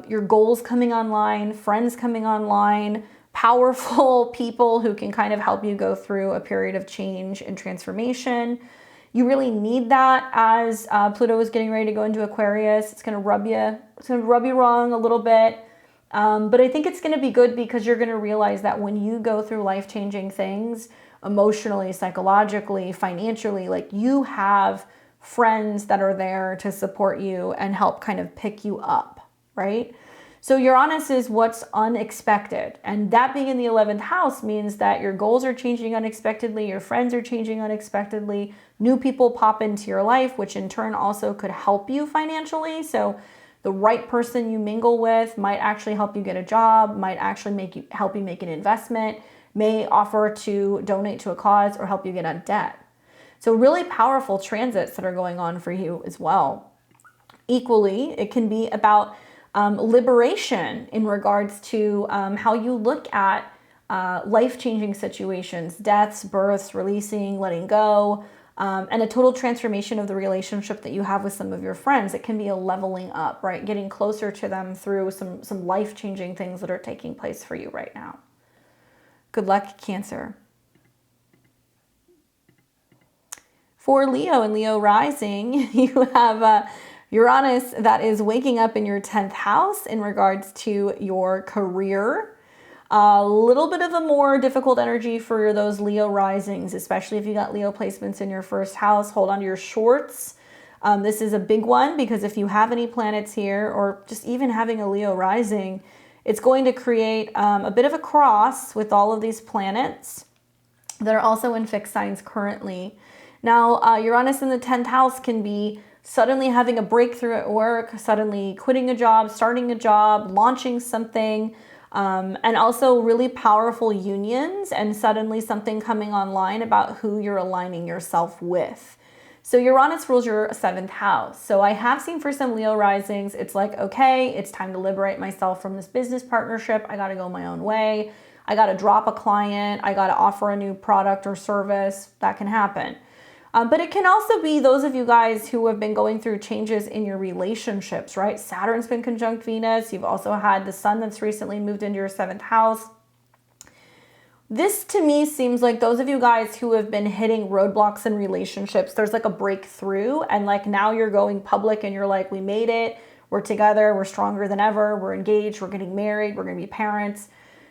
your goals coming online, friends coming online, powerful people who can kind of help you go through a period of change and transformation. You really need that as Pluto is getting ready to go into Aquarius. It's going to rub you wrong a little bit. But I think it's going to be good because you're going to realize that when you go through life-changing things, emotionally, psychologically, financially, like you have friends that are there to support you and help kind of pick you up, right? So Uranus is what's unexpected. And that being in the 11th house means that your goals are changing unexpectedly, your friends are changing unexpectedly, new people pop into your life, which in turn also could help you financially. So the right person you mingle with might actually help you get a job, might actually help you make an investment, may offer to donate to a cause or help you get out of debt. So really powerful transits that are going on for you as well. Equally, it can be about liberation in regards to how you look at life-changing situations, deaths, births, releasing, letting go, and a total transformation of the relationship that you have with some of your friends. It can be a leveling up, right? Getting closer to them through some life-changing things that are taking place for you right now. Good luck, Cancer. For Leo and Leo rising, you have Uranus that is waking up in your 10th house in regards to your career. A little bit of a more difficult energy for those Leo risings, especially if you got Leo placements in your first house. Hold on to your shorts. This is a big one because if you have any planets here or just even having a Leo rising, it's going to create a bit of a cross with all of these planets that are also in fixed signs currently. Now, Uranus in the 10th house can be suddenly having a breakthrough at work, suddenly quitting a job, starting a job, launching something, and also really powerful unions and suddenly something coming online about who you're aligning yourself with. So Uranus rules your 7th house. So I have seen for some Leo risings, it's like, okay, it's time to liberate myself from this business partnership. I got to go my own way. I got to drop a client. I got to offer a new product or service. That can happen. But it can also be those of you guys who have been going through changes in your relationships, right? Saturn's been conjunct Venus. You've also had the sun that's recently moved into your 7th house. This to me seems like those of you guys who have been hitting roadblocks in relationships, there's like a breakthrough and like now you're going public and you're like, we made it, we're together, we're stronger than ever, we're engaged, we're getting married, we're going to be parents.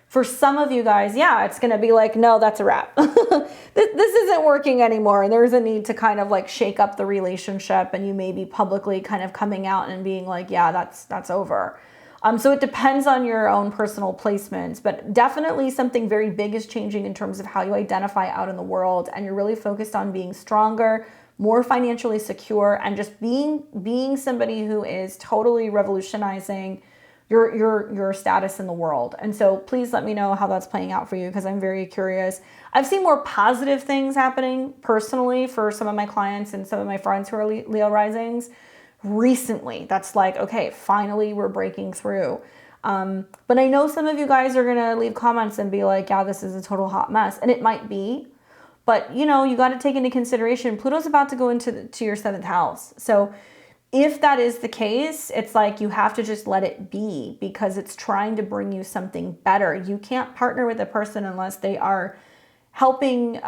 For some of you guys, yeah, it's going to be like, no, that's a wrap. This isn't working anymore. And there's a need to kind of like shake up the relationship and you may be publicly kind of coming out and being like, yeah, that's over. So it depends on your own personal placements, but definitely something very big is changing in terms of how you identify out in the world. And you're really focused on being stronger, more financially secure, and just being somebody who is totally revolutionizing your status in the world. And so please let me know how that's playing out for you because I'm very curious. I've seen more positive things happening personally for some of my clients and some of my friends who are Leo risings recently. That's like, okay, finally we're breaking through. But I know some of you guys are going to leave comments and be like, yeah, this is a total hot mess. And it might be, but you know, you got to take into consideration Pluto's about to go into your 7th house. So if that is the case, it's like you have to just let it be because it's trying to bring you something better. You can't partner with a person unless they are helping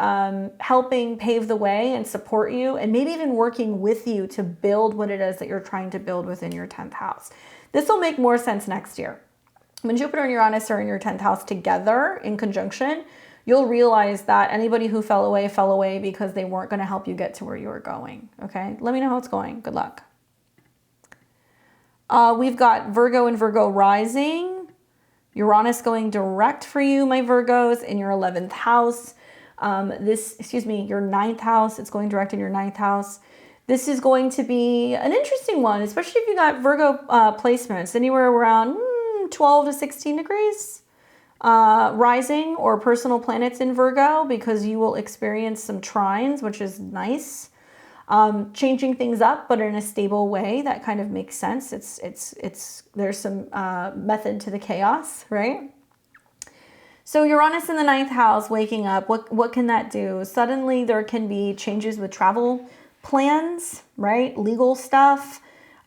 pave the way and support you and maybe even working with you to build what it is that you're trying to build within your 10th house. This will make more sense next year. When Jupiter and Uranus are in your 10th house together in conjunction, you'll realize that anybody who fell away because they weren't going to help you get to where you were going. Okay, let me know how it's going. Good luck. We've got Virgo and Virgo rising. Uranus going direct for you, my Virgos, in your 11th house. Your 9th house. It's going direct in your 9th house. This is going to be an interesting one, especially if you got Virgo placements anywhere around 12 to 16 degrees. rising or personal planets in Virgo, because you will experience some trines, which is nice. Changing things up, but in a stable way that kind of makes sense. There's some method to the chaos, right? So Uranus in the 9th house, waking up, what can that do? Suddenly there can be changes with travel plans, right? Legal stuff.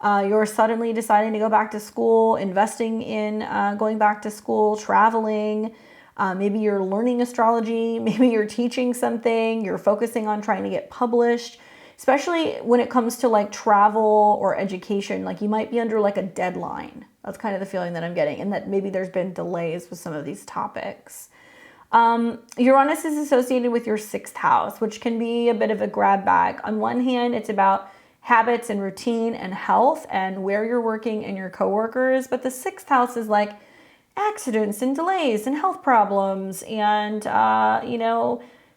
You're suddenly deciding to go back to school, investing in going back to school, traveling. Maybe you're learning astrology. Maybe you're teaching something. You're focusing on trying to get published, especially when it comes to like travel or education. Like you might be under like a deadline. That's kind of the feeling that I'm getting, and that maybe there's been delays with some of these topics. Uranus is associated with your 6th house, which can be a bit of a grab bag. On one hand, it's about habits and routine and health and where you're working and your coworkers. But the 6th house is like accidents and delays and health problems and,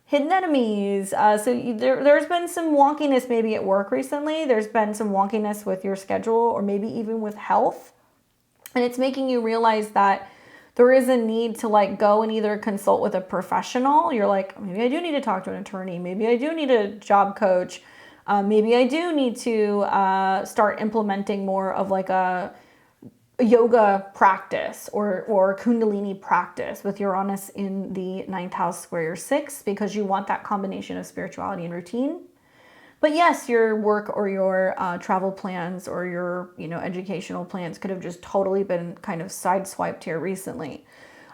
hidden enemies. There's been some wonkiness maybe at work recently. There's been some wonkiness with your schedule or maybe even with health. And it's making you realize that there is a need to like go and either consult with a professional. You're like, maybe I do need to talk to an attorney. Maybe I do need a job coach. Maybe I do need to start implementing more of like a yoga practice or Kundalini practice with Uranus in the 9th house square your 6, because you want that combination of spirituality and routine. But yes, your work or your travel plans or your educational plans could have just totally been kind of sideswiped here recently.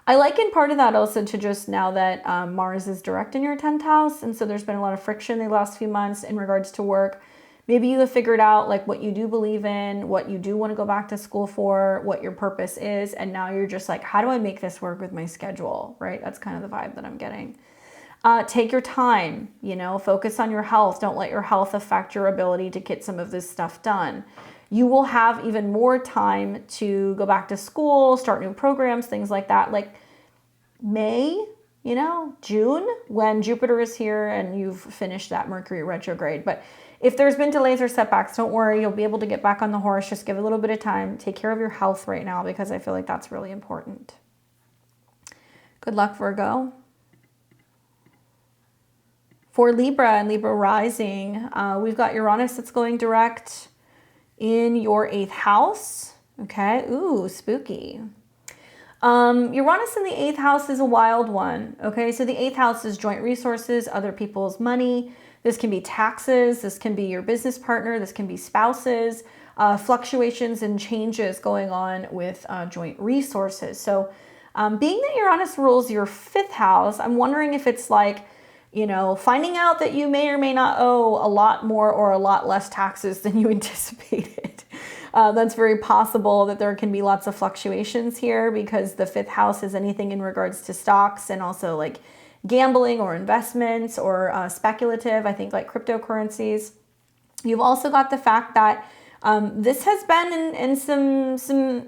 I liken part of that also to just now that Mars is direct in your 10th house. And so there's been a lot of friction the last few months in regards to work. Maybe you have figured out like what you do believe in, what you do want to go back to school for, what your purpose is. And now you're just like, how do I make this work with my schedule, right? That's kind of the vibe that I'm getting. Take your time, focus on your health. Don't let your health affect your ability to get some of this stuff done. You will have even more time to go back to school, start new programs, things like that. Like May, June, when Jupiter is here and you've finished that Mercury retrograde. But if there's been delays or setbacks, don't worry. You'll be able to get back on the horse. Just give a little bit of time. Take care of your health right now, because I feel like that's really important. Good luck, Virgo. For Libra and Libra rising, we've got Uranus that's going direct in your 8th house. Okay, ooh, spooky. Uranus in the 8th house is a wild one. Okay, so the 8th house is joint resources, other people's money. This can be taxes. This can be your business partner. This can be spouses, fluctuations and changes going on with joint resources. So being that Uranus rules your 5th house, I'm wondering if it's like, finding out that you may or may not owe a lot more or a lot less taxes than you anticipated. That's very possible that there can be lots of fluctuations here, because the 5th house is anything in regards to stocks and also like gambling or investments or speculative, I think like cryptocurrencies. You've also got the fact that this has been in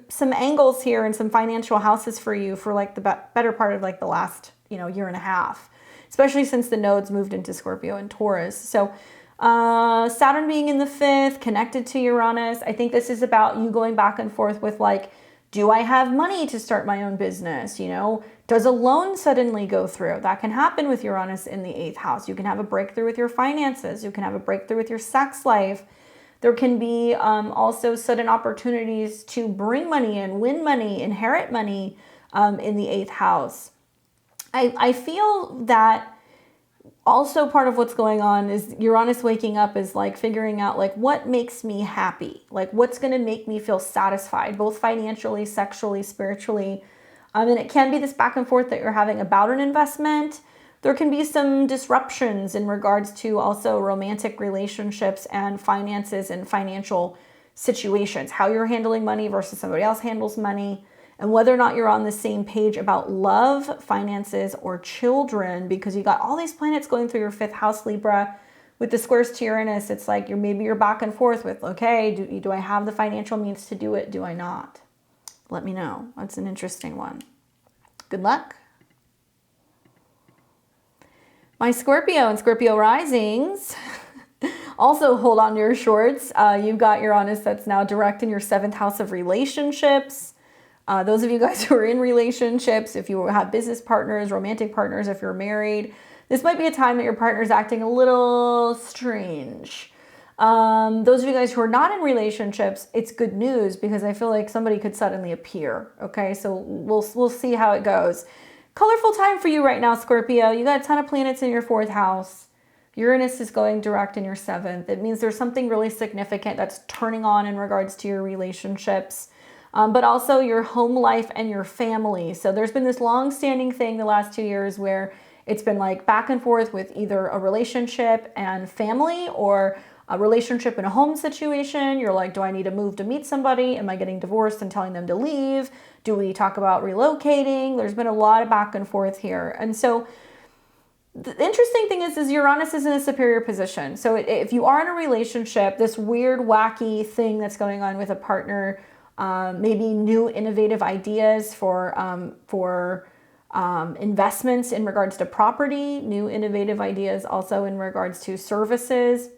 some angles here and some financial houses for you for like the better part of like the last, year and a half. Especially since the nodes moved into Scorpio and Taurus. So Saturn being in the 5th, connected to Uranus, I think this is about you going back and forth with like, do I have money to start my own business? Does a loan suddenly go through? That can happen with Uranus in the 8th house. You can have a breakthrough with your finances. You can have a breakthrough with your sex life. There can be also sudden opportunities to bring money in, win money, inherit money in the 8th house. I feel that also part of what's going on is Uranus waking up is like figuring out like what makes me happy, like what's going to make me feel satisfied, both financially, sexually, spiritually. And it can be this back and forth that you're having about an investment. There can be some disruptions in regards to also romantic relationships and finances and financial situations, how you're handling money versus somebody else handles money. And whether or not you're on the same page about love, finances, or children, because you got all these planets going through your 5th house, Libra, with the squares to Uranus. It's like maybe you're back and forth with, okay, do I have the financial means to do it? Do I not? Let me know. That's an interesting one. Good luck. My Scorpio and Scorpio risings. Also hold on to your shorts. You've got Uranus that's now direct in your 7th house of relationships. Those of you guys who are in relationships, if you have business partners, romantic partners, if you're married, this might be a time that your partner's acting a little strange. Those of you guys who are not in relationships, it's good news because I feel like somebody could suddenly appear. Okay, so we'll see how it goes. Colorful time for you right now, Scorpio. You got a ton of planets in your 4th house. Uranus is going direct in your 7th. It means there's something really significant that's turning on in regards to your relationships, but also your home life and your family. So there's been this long-standing thing the last 2 years where it's been like back and forth with either a relationship and family or a relationship and a home situation. You're like, do I need to move to meet somebody? Am I getting divorced and telling them to leave? Do we talk about relocating? There's been a lot of back and forth here. And so the interesting thing is Uranus is in a superior position. So if you are in a relationship, this weird, wacky thing that's going on with a partner, maybe new innovative ideas for investments in regards to property, new innovative ideas also in regards to services.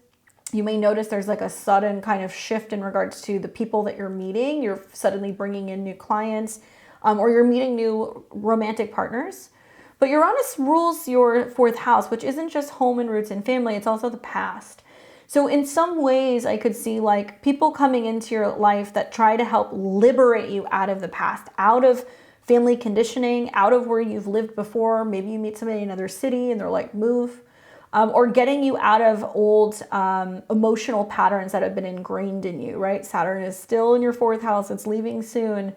You may notice there's like a sudden kind of shift in regards to the people that you're meeting. You're suddenly bringing in new clients, or you're meeting new romantic partners. But Uranus rules your 4th house, which isn't just home and roots and family, it's also the past. So in some ways, I could see like people coming into your life that try to help liberate you out of the past, out of family conditioning, out of where you've lived before. Maybe you meet somebody in another city and they're like, move. Or getting you out of old emotional patterns that have been ingrained in you, right? Saturn is still in your 4th house. It's leaving soon.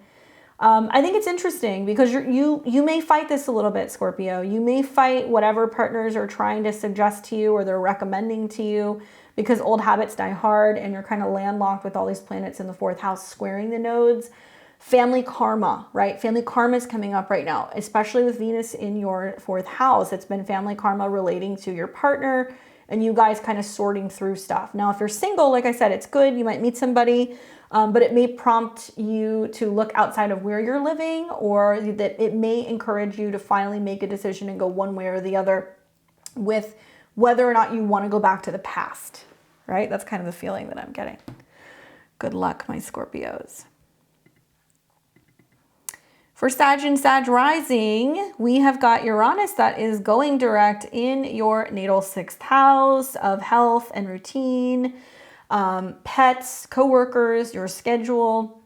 I think it's interesting because you may fight this a little bit, Scorpio. You may fight whatever partners are trying to suggest to you or they're recommending to you because old habits die hard and you're kind of landlocked with all these planets in the 4th house squaring the nodes. Family karma, right? Family karma is coming up right now, especially with Venus in your 4th house. It's been family karma relating to your partner and you guys kind of sorting through stuff. Now, if you're single, like I said, it's good. You might meet somebody, but it may prompt you to look outside of where you're living, or that it may encourage you to finally make a decision and go one way or the other with whether or not you want to go back to the past, right? That's kind of the feeling that I'm getting. Good luck, my Scorpios. For Sag and Sag rising, we have got Uranus that is going direct in your natal 6th house of health and routine, pets, coworkers, your schedule.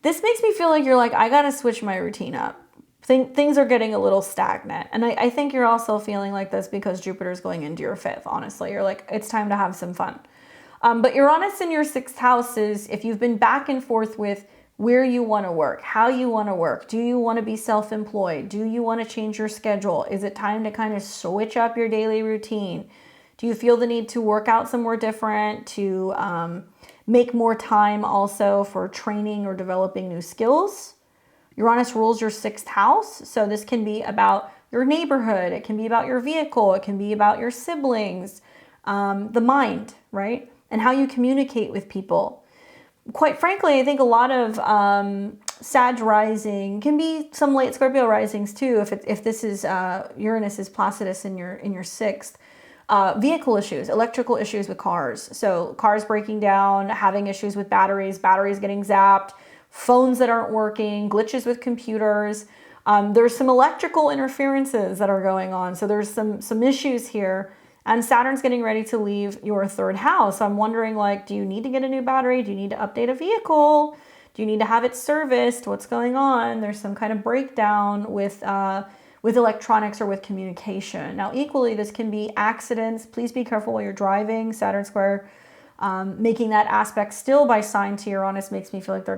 This makes me feel like you're like, I got to switch my routine up. Things are getting a little stagnant. And I think you're also feeling like this because Jupiter's going into your 5th, honestly. You're like, it's time to have some fun. But Uranus in your 6th house is, if you've been back and forth with where you want to work, how you want to work. Do you want to be self-employed? Do you want to change your schedule? Is it time to kind of switch up your daily routine? Do you feel the need to work out somewhere different, to make more time also for training or developing new skills? Uranus rules your 6th house. So this can be about your neighborhood. It can be about your vehicle. It can be about your siblings, the mind, right? And how you communicate with people. Quite frankly, I think a lot of Sag rising can be some late Scorpio risings too. If this is Uranus is Placidus in your 6th, vehicle issues, electrical issues with cars. So cars breaking down, having issues with batteries getting zapped, phones that aren't working, glitches with computers. There's some electrical interferences that are going on. So there's some issues here. And Saturn's getting ready to leave your 3rd house. So I'm wondering, like, do you need to get a new battery? Do you need to update a vehicle? Do you need to have it serviced? What's going on? There's some kind of breakdown with electronics or with communication. Now, equally, this can be accidents. Please be careful while you're driving. Saturn square, making that aspect still by sign to Uranus makes me feel like you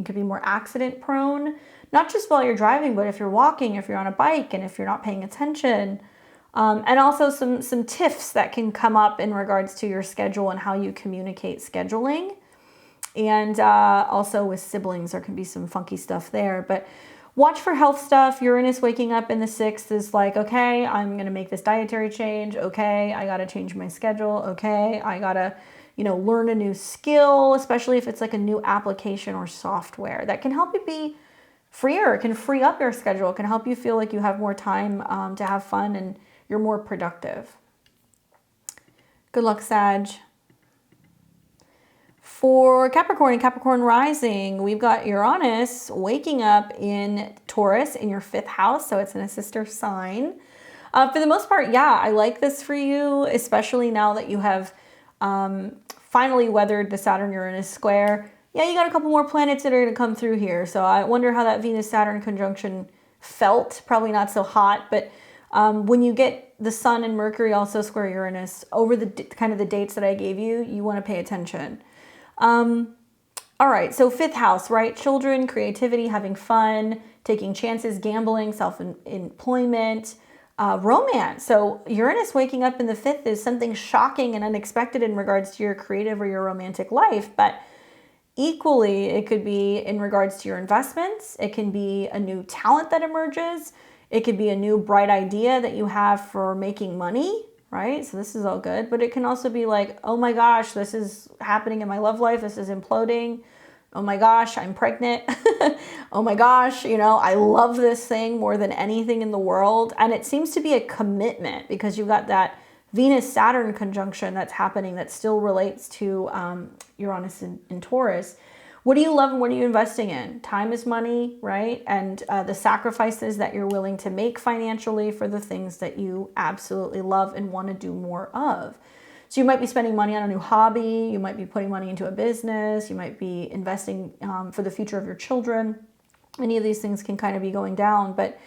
could be more accident prone, not just while you're driving, but if you're walking, if you're on a bike, and if you're not paying attention. And also some tiffs that can come up in regards to your schedule and how you communicate scheduling. And also with siblings, there can be some funky stuff there. But watch for health stuff. Uranus waking up in the 6th is like, okay, I'm going to make this dietary change. Okay, I got to change my schedule. Okay, I got to, learn a new skill, especially if it's like a new application or software that can help you be freer. It can free up your schedule. It can help you feel like you have more time to have fun and you're more productive. Good luck, Sag. For Capricorn and Capricorn rising, we've got Uranus waking up in Taurus in your 5th house, so it's in a sister sign. For the most part, yeah, I like this for you, especially now that you have finally weathered the Saturn-Uranus square. Yeah, you got a couple more planets that are going to come through here, so I wonder how that Venus-Saturn conjunction felt. Probably not so hot, but when you get the Sun and Mercury also square Uranus over the kind of the dates that I gave you, you want to pay attention. All right, so 5th house, right? Children, creativity, having fun, taking chances, gambling, self-employment, romance. So Uranus waking up in the 5th is something shocking and unexpected in regards to your creative or your romantic life, but equally it could be in regards to your investments. It can be a new talent that emerges. It could be a new bright idea that you have for making money, right? So this is all good, but it can also be like, oh my gosh, this is happening in my love life. This is imploding. Oh my gosh, I'm pregnant. Oh my gosh, you know, I love this thing more than anything in the world. And it seems to be a commitment because you've got that Venus-Saturn conjunction that's happening that still relates to Uranus in Taurus. What do you love and what are you investing in? Time is money, right? And the sacrifices that you're willing to make financially for the things that you absolutely love and want to do more of. So you might be spending money on a new hobby. You might be putting money into a business. You might be investing for the future of your children. Any of these things can kind of be going down, but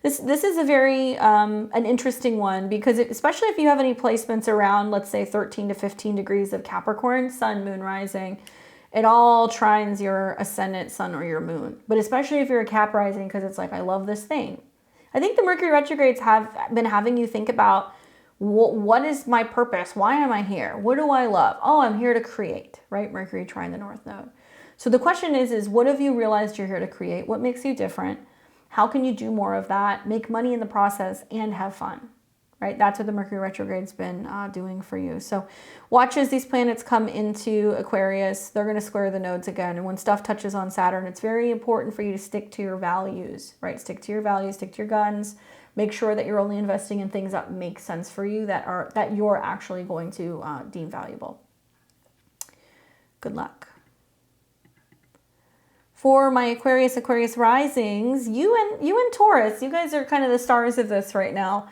this is a very an interesting one because especially if you have any placements around, let's say 13 to 15 degrees of Capricorn, Sun, Moon, Rising, it all trines your ascendant Sun or your Moon. But especially if you're a Cap rising, because it's like, I love this thing. I think the Mercury retrogrades have been having you think about what is my purpose? Why am I here? What do I love? Oh, I'm here to create, right? Mercury trine the North Node. So the question is what have you realized you're here to create? What makes you different? How can you do more of that, make money in the process, and have fun, right? That's what the Mercury retrograde's been doing for you. So watch as these planets come into Aquarius. They're going to square the nodes again. And when stuff touches on Saturn, it's very important for you to stick to your values, right? Stick to your values, stick to your guns. Make sure that you're only investing in things that make sense for you, that you're actually going to deem valuable. Good luck. For my Aquarius risings, you and Taurus, you guys are kind of the stars of this right now.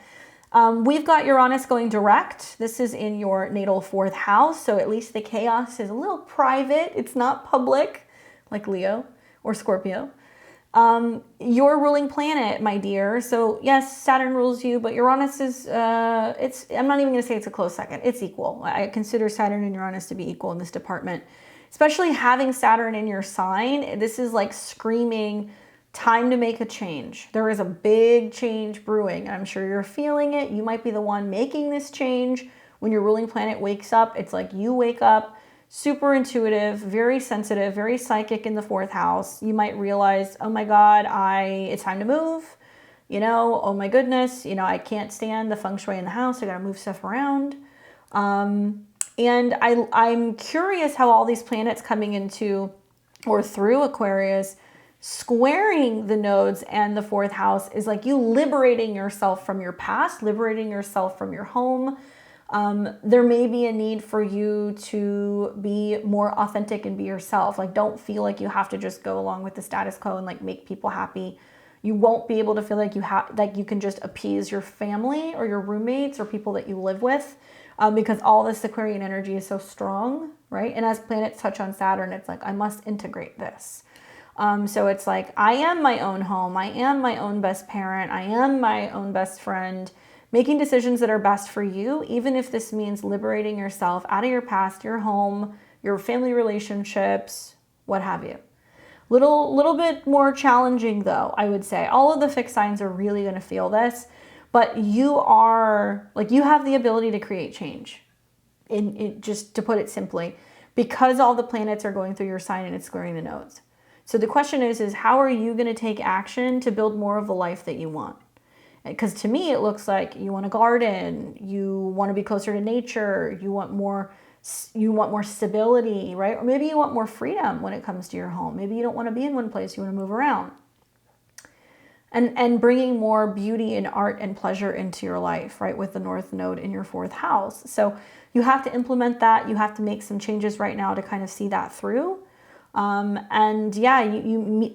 We've got Uranus going direct. This is in your natal 4th house, so at least the chaos is a little private. It's not public, like Leo or Scorpio. Your ruling planet, my dear. So yes, Saturn rules you, but Uranus is, I'm not even going to say it's a close second. It's equal. I consider Saturn and Uranus to be equal in this department. Especially having Saturn in your sign, this is like screaming, time to make a change. There is a big change brewing. I'm sure you're feeling it. You might be the one making this change. When your ruling planet wakes up, it's like you wake up super intuitive, very sensitive, very psychic in the 4th house. You might realize, oh my God, it's time to move. You know, oh my goodness, you know, I can't stand the feng shui in the house. I got to move stuff around. And I'm curious how all these planets coming into or through Aquarius, squaring the nodes and the 4th house is like you liberating yourself from your past, liberating yourself from your home. There may be a need for you to be more authentic and be yourself. Like, don't feel like you have to just go along with the status quo and like make people happy. You won't be able to feel like you can just appease your family or your roommates or people that you live with. Because all this Aquarian energy is so strong, right? And as planets touch on Saturn, it's like, I must integrate this. So it's like, I am my own home. I am my own best parent. I am my own best friend. Making decisions that are best for you, even if this means liberating yourself out of your past, your home, your family relationships, what have you. Little bit more challenging though, I would say. All of the fixed signs are really going to feel this. But you have the ability to create change, just to put it simply, because all the planets are going through your sign and it's squaring the nodes. So the question is how are you going to take action to build more of the life that you want? Because to me, it looks like you want a garden, you want to be closer to nature, you want more stability, right? Or maybe you want more freedom when it comes to your home. Maybe you don't want to be in one place, you want to move around. and bringing more beauty and art and pleasure into your life, right? With the North Node in your 4th house. So you have to implement that. You have to make some changes right now to kind of see that through. And yeah,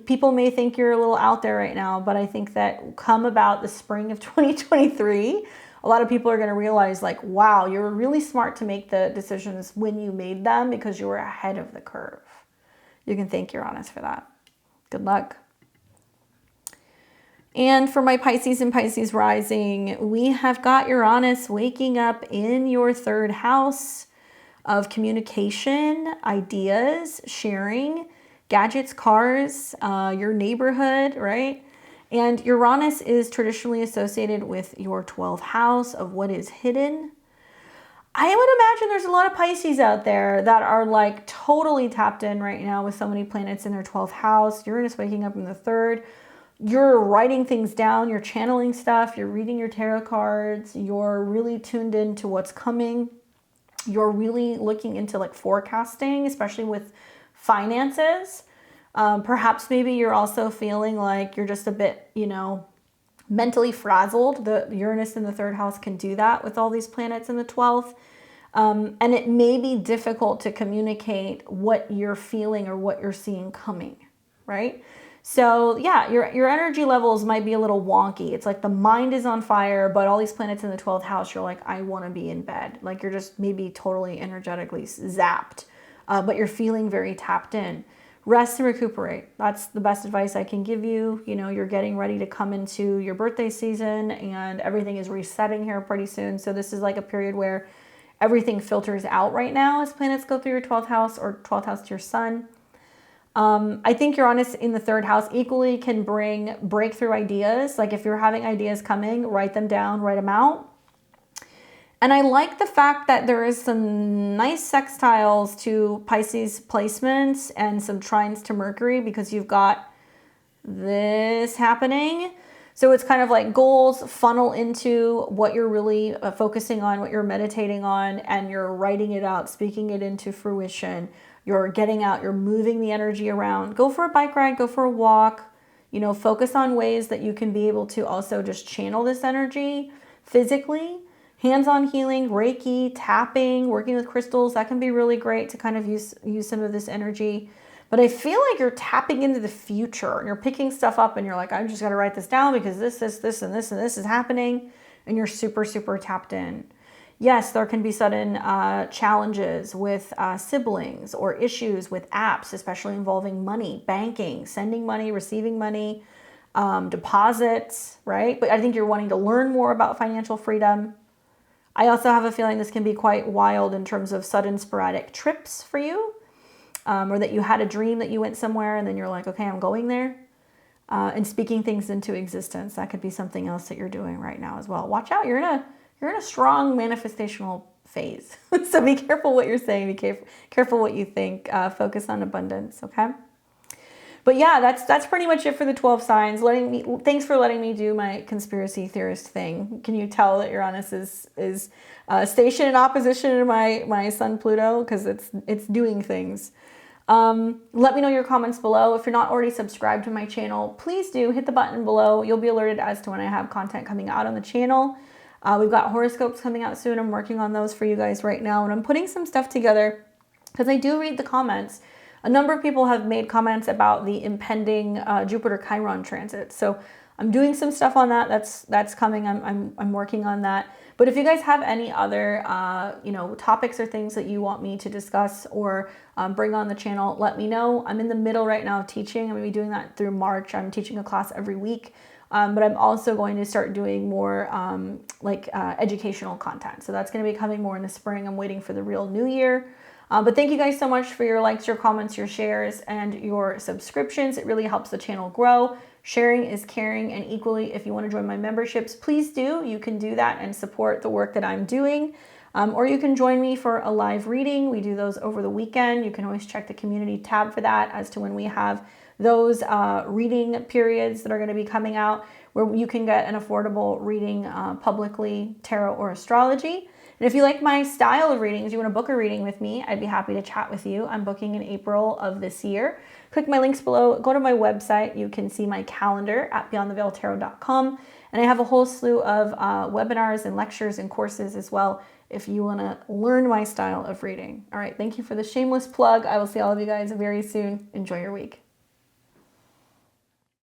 people may think you're a little out there right now, but I think that come about the spring of 2023, a lot of people are going to realize like, wow, you were really smart to make the decisions when you made them because you were ahead of the curve. You can thank Uranus for that. Good luck. And for my Pisces and Pisces rising, we have got Uranus waking up in your 3rd house of communication, ideas, sharing, gadgets, cars, your neighborhood, right? And Uranus is traditionally associated with your 12th house of what is hidden. I would imagine there's a lot of Pisces out there that are like totally tapped in right now with so many planets in their 12th house. Uranus waking up in the 3rd. You're writing things down, you're channeling stuff, you're reading your tarot cards, you're really tuned into what's coming. You're really looking into like forecasting, especially with finances. Perhaps maybe you're also feeling like you're just a bit, you know, mentally frazzled. The Uranus in the 3rd house can do that with all these planets in the 12th. And it may be difficult to communicate what you're feeling or what you're seeing coming, right? So yeah, your energy levels might be a little wonky. It's like the mind is on fire, but all these planets in the 12th house, you're like, I want to be in bed. Like you're just maybe totally energetically zapped, but you're feeling very tapped in. Rest and recuperate. That's the best advice I can give you. You know, you're getting ready to come into your birthday season and everything is resetting here pretty soon. So this is like a period where everything filters out right now as planets go through your 12th house or 12th house to your sun. I think Uranus in the 3rd house equally can bring breakthrough ideas. Like if you're having ideas coming, write them down, write them out. And I like the fact that there is some nice sextiles to Pisces placements and some trines to Mercury because you've got this happening. So it's kind of like goals funnel into what you're really focusing on, what you're meditating on, and you're writing it out, speaking it into fruition. You're getting out, you're moving the energy around. Go for a bike ride, go for a walk, you know, focus on ways that you can be able to also just channel this energy physically. Hands-on healing, Reiki, tapping, working with crystals, that can be really great to kind of use some of this energy. But I feel like you're tapping into the future and you're picking stuff up and you're like, I'm just got to write this down because this, and this is happening. And you're super, super tapped in. Yes, there can be sudden challenges with siblings or issues with apps, especially involving money, banking, sending money, receiving money, deposits, right? But I think you're wanting to learn more about financial freedom. I also have a feeling this can be quite wild in terms of sudden sporadic trips for you, or that you had a dream that you went somewhere and then you're like, okay, I'm going there, and speaking things into existence. That could be something else that you're doing right now as well. Watch out. You're in a strong manifestational phase. So be careful what you're saying. Be careful what you think. Focus on abundance. Okay. But yeah, that's pretty much it for the 12 signs. Thanks for letting me do my conspiracy theorist thing. Can you tell that Uranus is stationed in opposition to my sun Pluto because it's doing things. Let me know your comments below. If you're not already subscribed to my channel, please do hit the button below. You'll be alerted as to when I have content coming out on the channel. We've got horoscopes coming out soon. I'm working on those for you guys right now, and I'm putting some stuff together because I do read the comments. A number of people have made comments about the impending Jupiter Chiron transit. So I'm doing some stuff on that. That's coming. I'm working on that. But if you guys have any other topics or things that you want me to discuss or bring on the channel, let me know. I'm in the middle right now of teaching. I'm going to be doing that through March. I'm teaching a class every week. But I'm also going to start doing more educational content. So that's going to be coming more in the spring. I'm waiting for the real new year. But thank you guys so much for your likes, your comments, your shares, and your subscriptions. It really helps the channel grow. Sharing is caring, and equally, if you want to join my memberships, please do. You can do that and support the work that I'm doing. Or you can join me for a live reading. We do those over the weekend. You can always check the community tab for that as to when we have those reading periods that are going to be coming out. where you can get an affordable reading publicly, tarot or astrology. And if you like my style of readings, you want to book a reading with me, I'd be happy to chat with you. I'm booking in April of this year. Click my links below, go to my website. You can see my calendar at beyondtheveiltarot.com. And I have a whole slew of webinars and lectures and courses as well if you want to learn my style of reading. All right, thank you for the shameless plug. I will see all of you guys very soon. Enjoy your week.